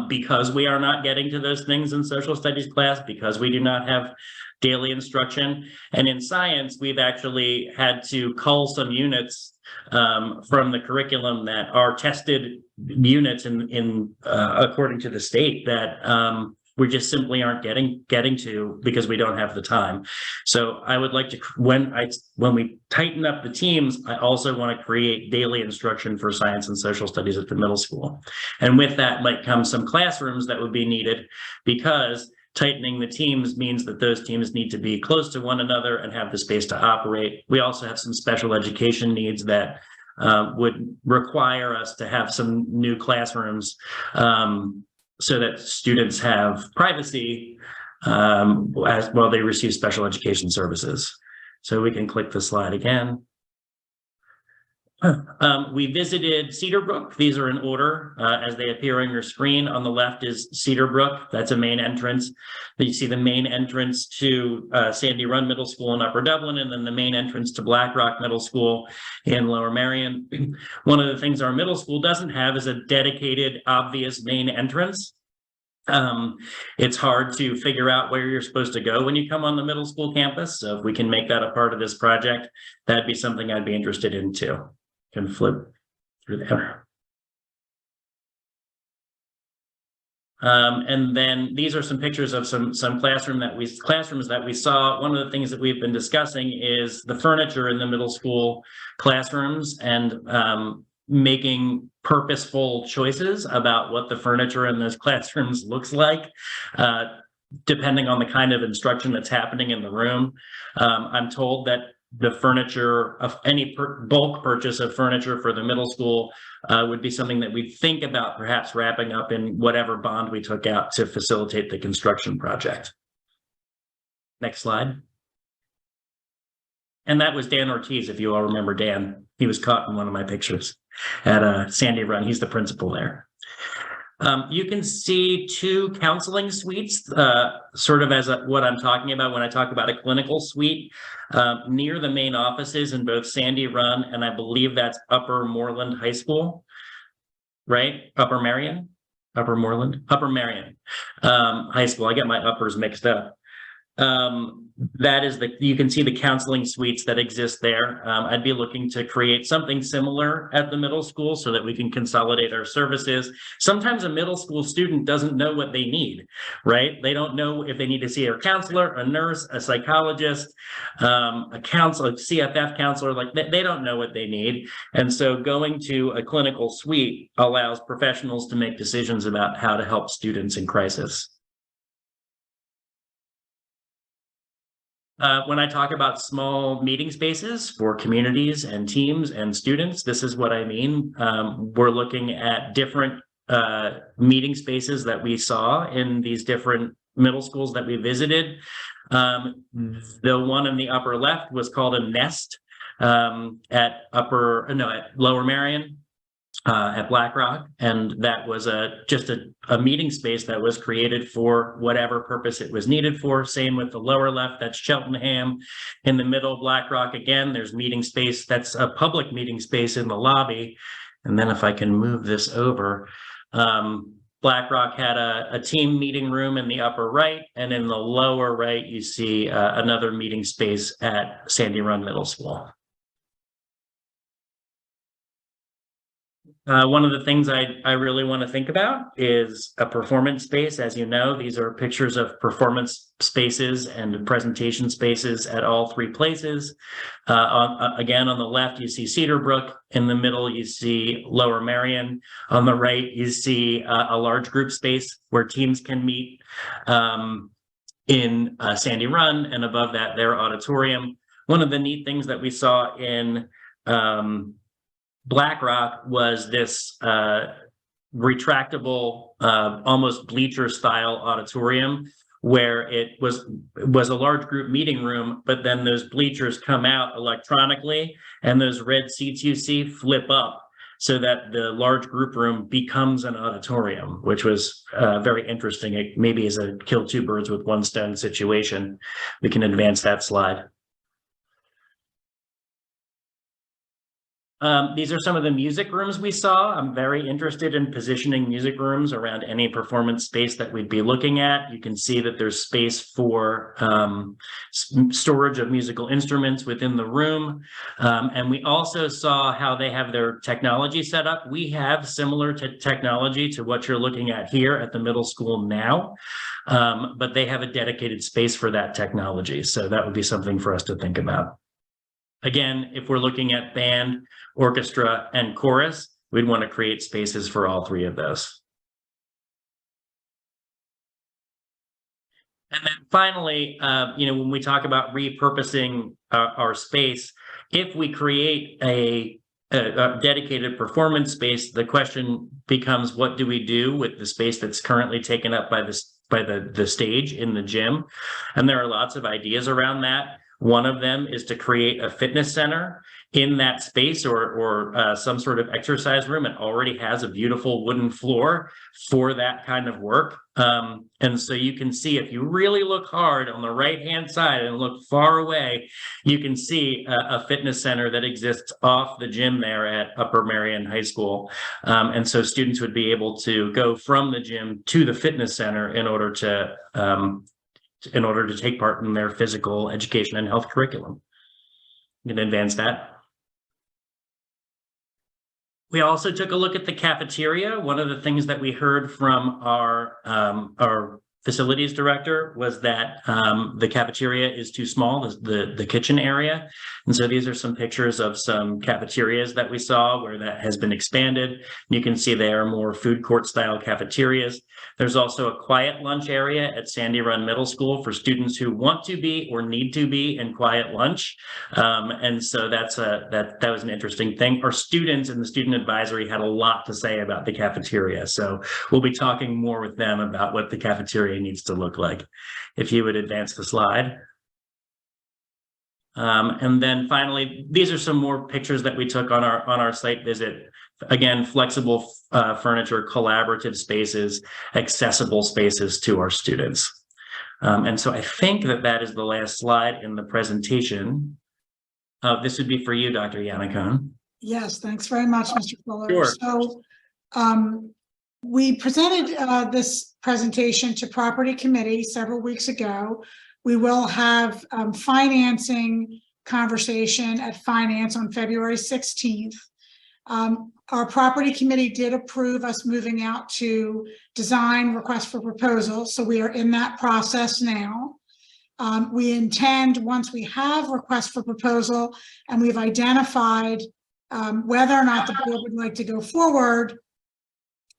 Speaker 8: Because we are not getting to those things in social studies class, because we do not have daily instruction. And in science, we've actually had to cull some units from the curriculum that are tested units in according to the state that we just simply aren't getting to because we don't have the time. So I would like to, when we tighten up the teams, I also want to create daily instruction for science and social studies at the middle school. And with that might come some classrooms that would be needed, because tightening the teams means that those teams need to be close to one another and have the space to operate. We also have some special education needs that would require us to have some new classrooms so that students have privacy as while they receive special education services. So we can click the slide again. We visited Cedarbrook. These are in order as they appear on your screen. On the left is Cedarbrook. That's a main entrance. You see the main entrance to Sandy Run Middle School in Upper Dublin, and then the main entrance to Black Rock Middle School in Lower Merion. One of the things our middle school doesn't have is a dedicated, obvious main entrance. It's hard to figure out where you're supposed to go when you come on the middle school campus. So if we can make that a part of this project, that'd be something I'd be interested in too. Can flip through there. And then these are some pictures of some classrooms that we saw. One of the things that we've been discussing is the furniture in the middle school classrooms, and making purposeful choices about what the furniture in those classrooms looks like, depending on the kind of instruction that's happening in the room. I'm told that the furniture of any bulk purchase of furniture for the middle school would be something that we think about perhaps wrapping up in whatever bond we took out to facilitate the construction project. Next slide. And that was Dan Ortiz, if you all remember Dan. He was caught in one of my pictures at Sandy Run. He's the principal there. You can see two counseling suites, sort of as what I'm talking about when I talk about a clinical suite, near the main offices in both Sandy Run and I believe that's Upper Moreland High School, right? Upper Merion High School. I get my uppers mixed up. That is you can see the counseling suites that exist there. I'd be looking to create something similar at the middle school so that we can consolidate our services. Sometimes a middle school student doesn't know what they need, right? They don't know if they need to see a counselor, a nurse, a psychologist, a counselor, a CFF counselor, like they don't know what they need. And so going to a clinical suite allows professionals to make decisions about how to help students in crisis. When I talk about small meeting spaces for communities and teams and students, this is what I mean. We're looking at different meeting spaces that we saw in these different middle schools that we visited. The one in the upper left was called a nest at Lower Marion. At Black Rock, and that was just a meeting space that was created for whatever purpose it was needed for. Same with the lower left, that's Cheltenham. In the middle, Black Rock, again, there's meeting space, that's a public meeting space in the lobby. And then if I can move this over, Black Rock had a team meeting room in the upper right, and in the lower right, you see another meeting space at Sandy Run Middle School. One of the things I really want to think about is a performance space. As you know, these are pictures of performance spaces and presentation spaces at all three places. Again, on the left, you see Cedar Brook. In the middle, you see Lower Marion. On the right, you see a large group space where teams can meet in Sandy Run, and above that, their auditorium. One of the neat things that we saw in Black Rock was this retractable, almost bleacher style auditorium where it was a large group meeting room, but then those bleachers come out electronically and those red seats you see flip up so that the large group room becomes an auditorium, which was very interesting. It maybe is a kill two birds with one stone situation. We can advance that slide. These are some of the music rooms we saw. I'm very interested in positioning music rooms around any performance space that we'd be looking at. You can see that there's space for storage of musical instruments within the room. And we also saw how they have their technology set up. We have similar technology to what you're looking at here at the middle school now, but they have a dedicated space for that technology. So that would be something for us to think about. Again, if we're looking at band, orchestra, and chorus, we'd want to create spaces for all three of those. And then finally, when we talk about repurposing our space, if we create a dedicated performance space, the question becomes, what do we do with the space that's currently taken up by the stage in the gym? And there are lots of ideas around that. One of them is to create a fitness center in that space or some sort of exercise room. It already has a beautiful wooden floor for that kind of work. And so you can see, if you really look hard on the right-hand side and look far away, you can see a fitness center that exists off the gym there at Upper Marion High School. And so students would be able to go from the gym to the fitness center in order to take part in their physical education and health curriculum. You can advance that. We also took a look at the cafeteria. One of the things that we heard from our facilities director was that the cafeteria is too small, the kitchen area. And so these are some pictures of some cafeterias that we saw where that has been expanded. You can see they are more food court style cafeterias. There's also a quiet lunch area at Sandy Run Middle School for students who want to be or need to be in quiet lunch. And so that was an interesting thing. Our students in the student advisory had a lot to say about the cafeteria. So we'll be talking more with them about what the cafeteria needs to look like. If you would advance the slide. And then finally, these are some more pictures that we took on our site visit. Again, flexible furniture, collaborative spaces, accessible spaces to our students. And so I think that is the last slide in the presentation. This would be for you, Dr. Yannicone.
Speaker 2: Yes, thanks very much, Mr. Fuller.
Speaker 8: Sure.
Speaker 2: So we presented this presentation to Property Committee several weeks ago. We will have financing conversation at Finance on February 16th. Our Property Committee did approve us moving out to design request for proposal, so we are in that process now. We intend, once we have request for proposal and we've identified whether or not the board would like to go forward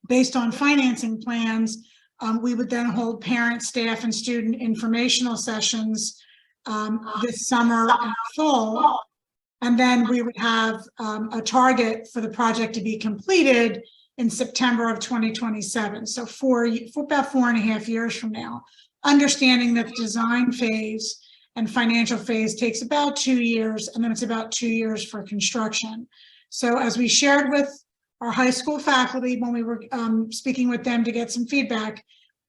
Speaker 2: based on financing plans, we would then hold parent, staff, and student informational sessions this summer and fall. And then we would have a target for the project to be completed in September of 2027. So for about 4.5 years from now, understanding that the design phase and financial phase takes about 2 years, and then it's about 2 years for construction. So as we shared with our high school faculty when we were speaking with them to get some feedback,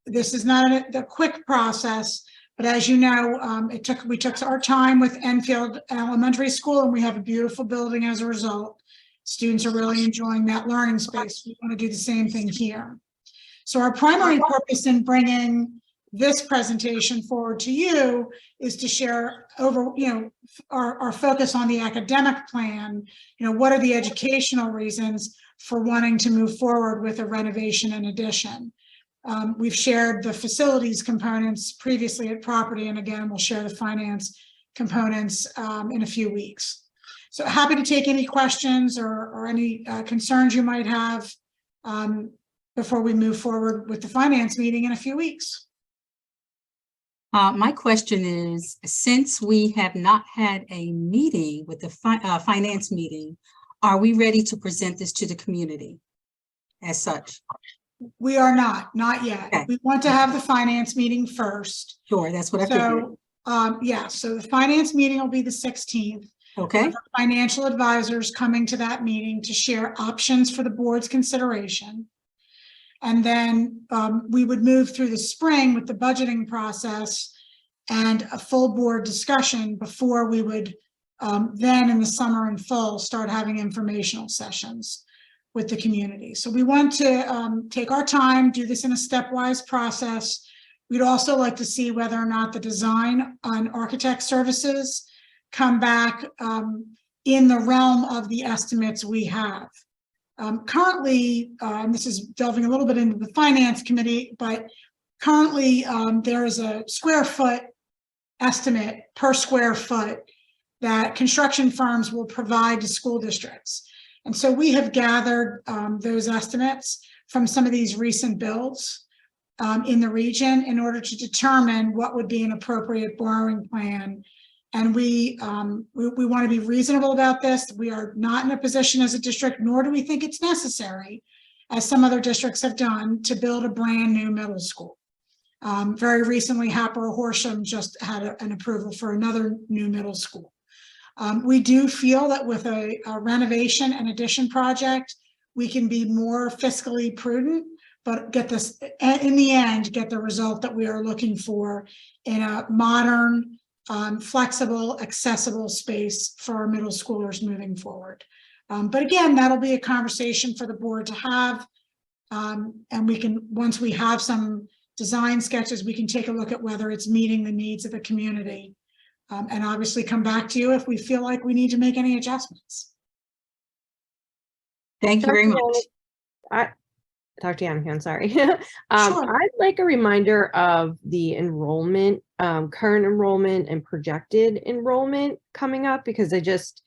Speaker 2: this is not a quick process, but as you know, we took our time with Enfield Elementary School, and we have a beautiful building as a result. Students are really enjoying that learning space. We want to do the same thing here. So our primary purpose in bringing this presentation forward to you is to share over, our focus on the academic plan. What are the educational reasons for wanting to move forward with a renovation and addition? We've shared the facilities components previously at property, and again, we'll share the finance components in a few weeks. So happy to take any questions or any concerns you might have before we move forward with the finance meeting in a few weeks.
Speaker 6: My question is, since we have not had a meeting with the finance meeting, are we ready to present this to the community as such?
Speaker 2: We are not yet.
Speaker 6: Okay.
Speaker 2: We want to have the finance meeting first.
Speaker 6: Sure, that's what I figured.
Speaker 2: So, so the finance meeting will be the 16th.
Speaker 6: Okay,
Speaker 2: Financial advisors coming to that meeting to share options for the board's consideration. And then we would move through the spring with the budgeting process and a full board discussion before we would then in the summer and fall start having informational sessions with the community. So we want to take our time, do this in a stepwise process. We'd also like to see whether or not the design on architect services come back in the realm of the estimates we have. Currently, and this is delving a little bit into the finance committee, but currently there is a square foot estimate per square foot that construction firms will provide to school districts. And so we have gathered those estimates from some of these recent builds in the region in order to determine what would be an appropriate borrowing plan. And we want to be reasonable about this. We are not in a position as a district, nor do we think it's necessary, as some other districts have done, to build a brand new middle school. Very recently, Happer Horsham just had an approval for another new middle school. We do feel that with a renovation and addition project, we can be more fiscally prudent, but get this, in the end, get the result that we are looking for in a modern, flexible, accessible space for our middle schoolers moving forward. But again, that'll be a conversation for the board to have. And we can, once we have some design sketches, we can take a look at whether it's meeting the needs of the community. And obviously come back to you if we feel like we need to make any adjustments.
Speaker 6: thank you very much.
Speaker 3: Dr. Yamahan, sorry. I'd like a reminder of the enrollment, current enrollment and projected enrollment coming up, because I just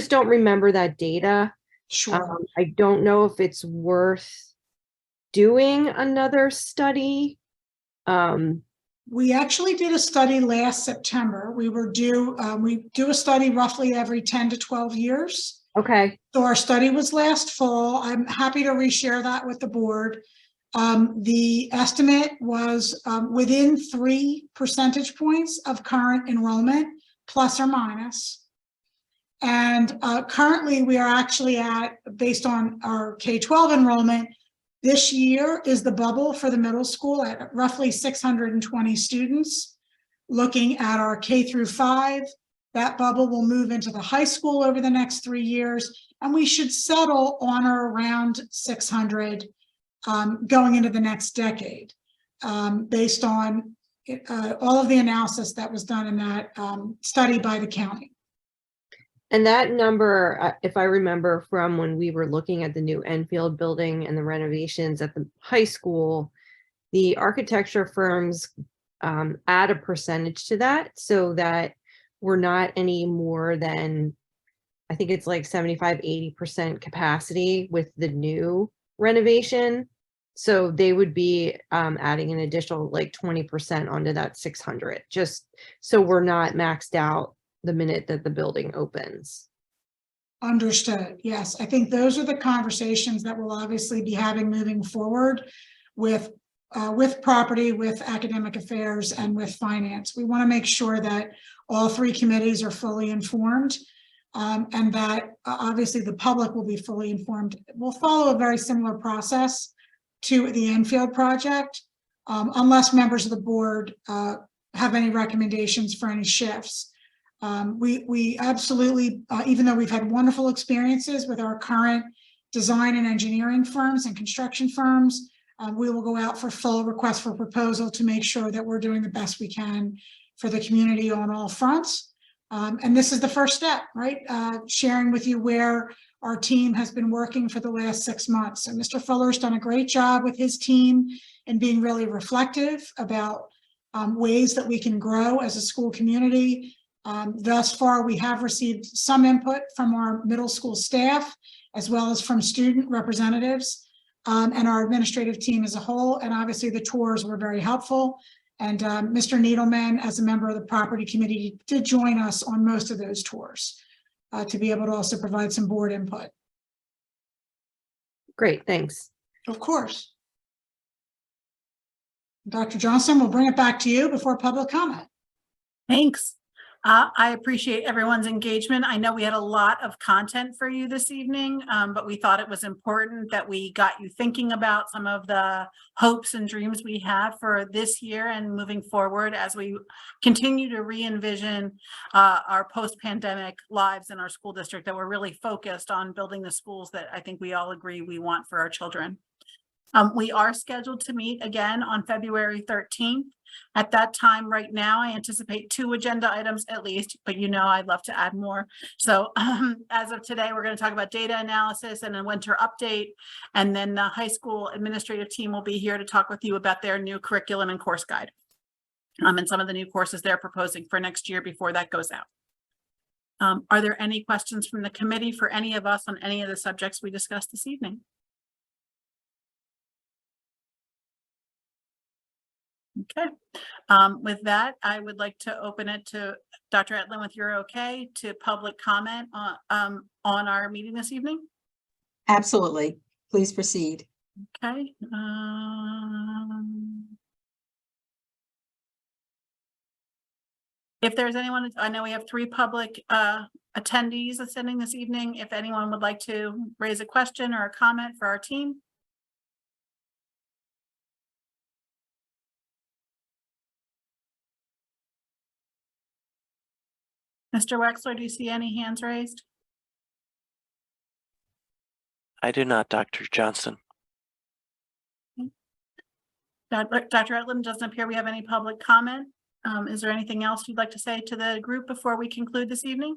Speaker 3: don't remember that data.
Speaker 2: Sure.
Speaker 3: I don't know if it's worth doing another study.
Speaker 2: We actually did a study last September. We do a study roughly every 10 to 12 years.
Speaker 3: Okay.
Speaker 2: So our study was last fall. I'm happy to reshare that with the board. The estimate was within 3 percentage points of current enrollment, plus or minus. And currently we are actually at, based on our K-12 enrollment, this year is the bubble for the middle school at roughly 620 students. Looking at our K through 5, that bubble will move into the high school over the next 3 years, and we should settle on or around 600 going into the next decade, based on all of the analysis that was done in that study by the county.
Speaker 3: And that number, if I remember from when we were looking at the new Enfield building and the renovations at the high school, the architecture firms add a percentage to that so that we're not any more than, I think it's like 75, 80% capacity with the new renovation. So they would be adding an additional like 20% onto that 600, just so we're not maxed out the minute that the building opens.
Speaker 2: Understood. Yes, I think those are the conversations that we'll obviously be having moving forward with property, with academic affairs, and with finance. We want to make sure that all three committees are fully informed, and that obviously the public will be fully informed. We'll follow a very similar process to the Enfield project, unless members of the board have any recommendations for any shifts. We absolutely, even though we've had wonderful experiences with our current design and engineering firms and construction firms, we will go out for full request for proposal to make sure that we're doing the best we can for the community on all fronts. And this is the first step, right? Sharing with you where our team has been working for the last 6 months. And Mr. Fuller's done a great job with his team in being really reflective about ways that we can grow as a school community. Thus far, we have received some input from our middle school staff, as well as from student representatives and our administrative team as a whole. And obviously the tours were very helpful. And Mr. Needleman, as a member of the property committee, did join us on most of those tours to be able to also provide some board input.
Speaker 3: Great, thanks.
Speaker 2: Of course. Dr. Johnson, we'll bring it back to you before public comment.
Speaker 1: Thanks. I appreciate everyone's engagement. I know we had a lot of content for you this evening, but we thought it was important that we got you thinking about some of the hopes and dreams we have for this year and moving forward as we continue to re-envision our post-pandemic lives in our school district, that we're really focused on building the schools that I think we all agree we want for our children. We are scheduled to meet again on February 13th. At that time, right now, I anticipate 2 agenda items at least, but you know I'd love to add more. So as of today, we're going to talk about data analysis and a winter update. And then the high school administrative team will be here to talk with you about their new curriculum and course guide. And some of the new courses they're proposing for next year before that goes out. Are there any questions from the committee for any of us on any of the subjects we discussed this evening? Okay, with that, I would like to open it to Dr. Etlin, if you're okay, to public comment on our meeting this evening.
Speaker 6: Absolutely. Please proceed.
Speaker 1: Okay. If there's anyone, I know we have 3 public attendees attending this evening. If anyone would like to raise a question or a comment for our team. Mr. Wexler, do you see any hands raised?
Speaker 9: I do not, Dr. Johnson.
Speaker 1: Dr. Etlin, doesn't appear we have any public comment. Is there anything else you'd like to say to the group before we conclude this evening?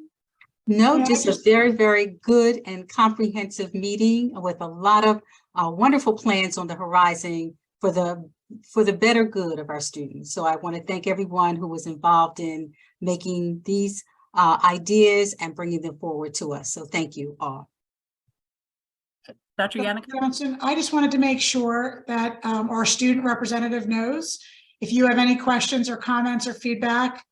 Speaker 6: No,
Speaker 2: Yeah,
Speaker 6: just a very, very good and comprehensive meeting with a lot of wonderful plans on the horizon for the better good of our students. So I want to thank everyone who was involved in making these ideas and bringing them forward to us. So thank you all.
Speaker 1: Dr. Yannick?
Speaker 2: Johnson, I just wanted to make sure that our student representative knows if you have any questions or comments or feedback,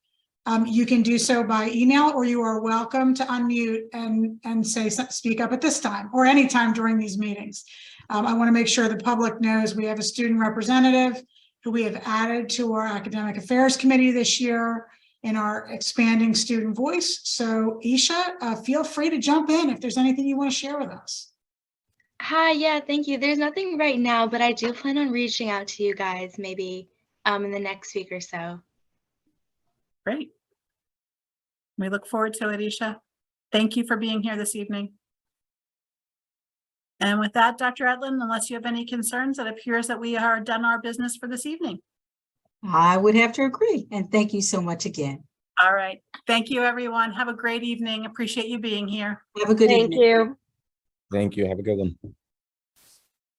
Speaker 2: you can do so by email, or you are welcome to unmute and speak up at this time or anytime during these meetings. I want to make sure the public knows we have a student representative who we have added to our academic affairs committee this year in our expanding student voice. So Isha, feel free to jump in if there's anything you want to share with us.
Speaker 10: Hi, yeah, thank you. There's nothing right now, but I do plan on reaching out to you guys maybe in the next week or so.
Speaker 1: Great. We look forward to it, Isha. Thank you for being here this evening. And with that, Dr. Etlin, unless you have any concerns, it appears that we are done our business for this evening.
Speaker 6: I would have to agree. And thank you so much again.
Speaker 1: All right. Thank you, everyone. Have a great evening. Appreciate you being here.
Speaker 6: Have a good evening.
Speaker 3: Thank you.
Speaker 4: Thank you. Have a good one.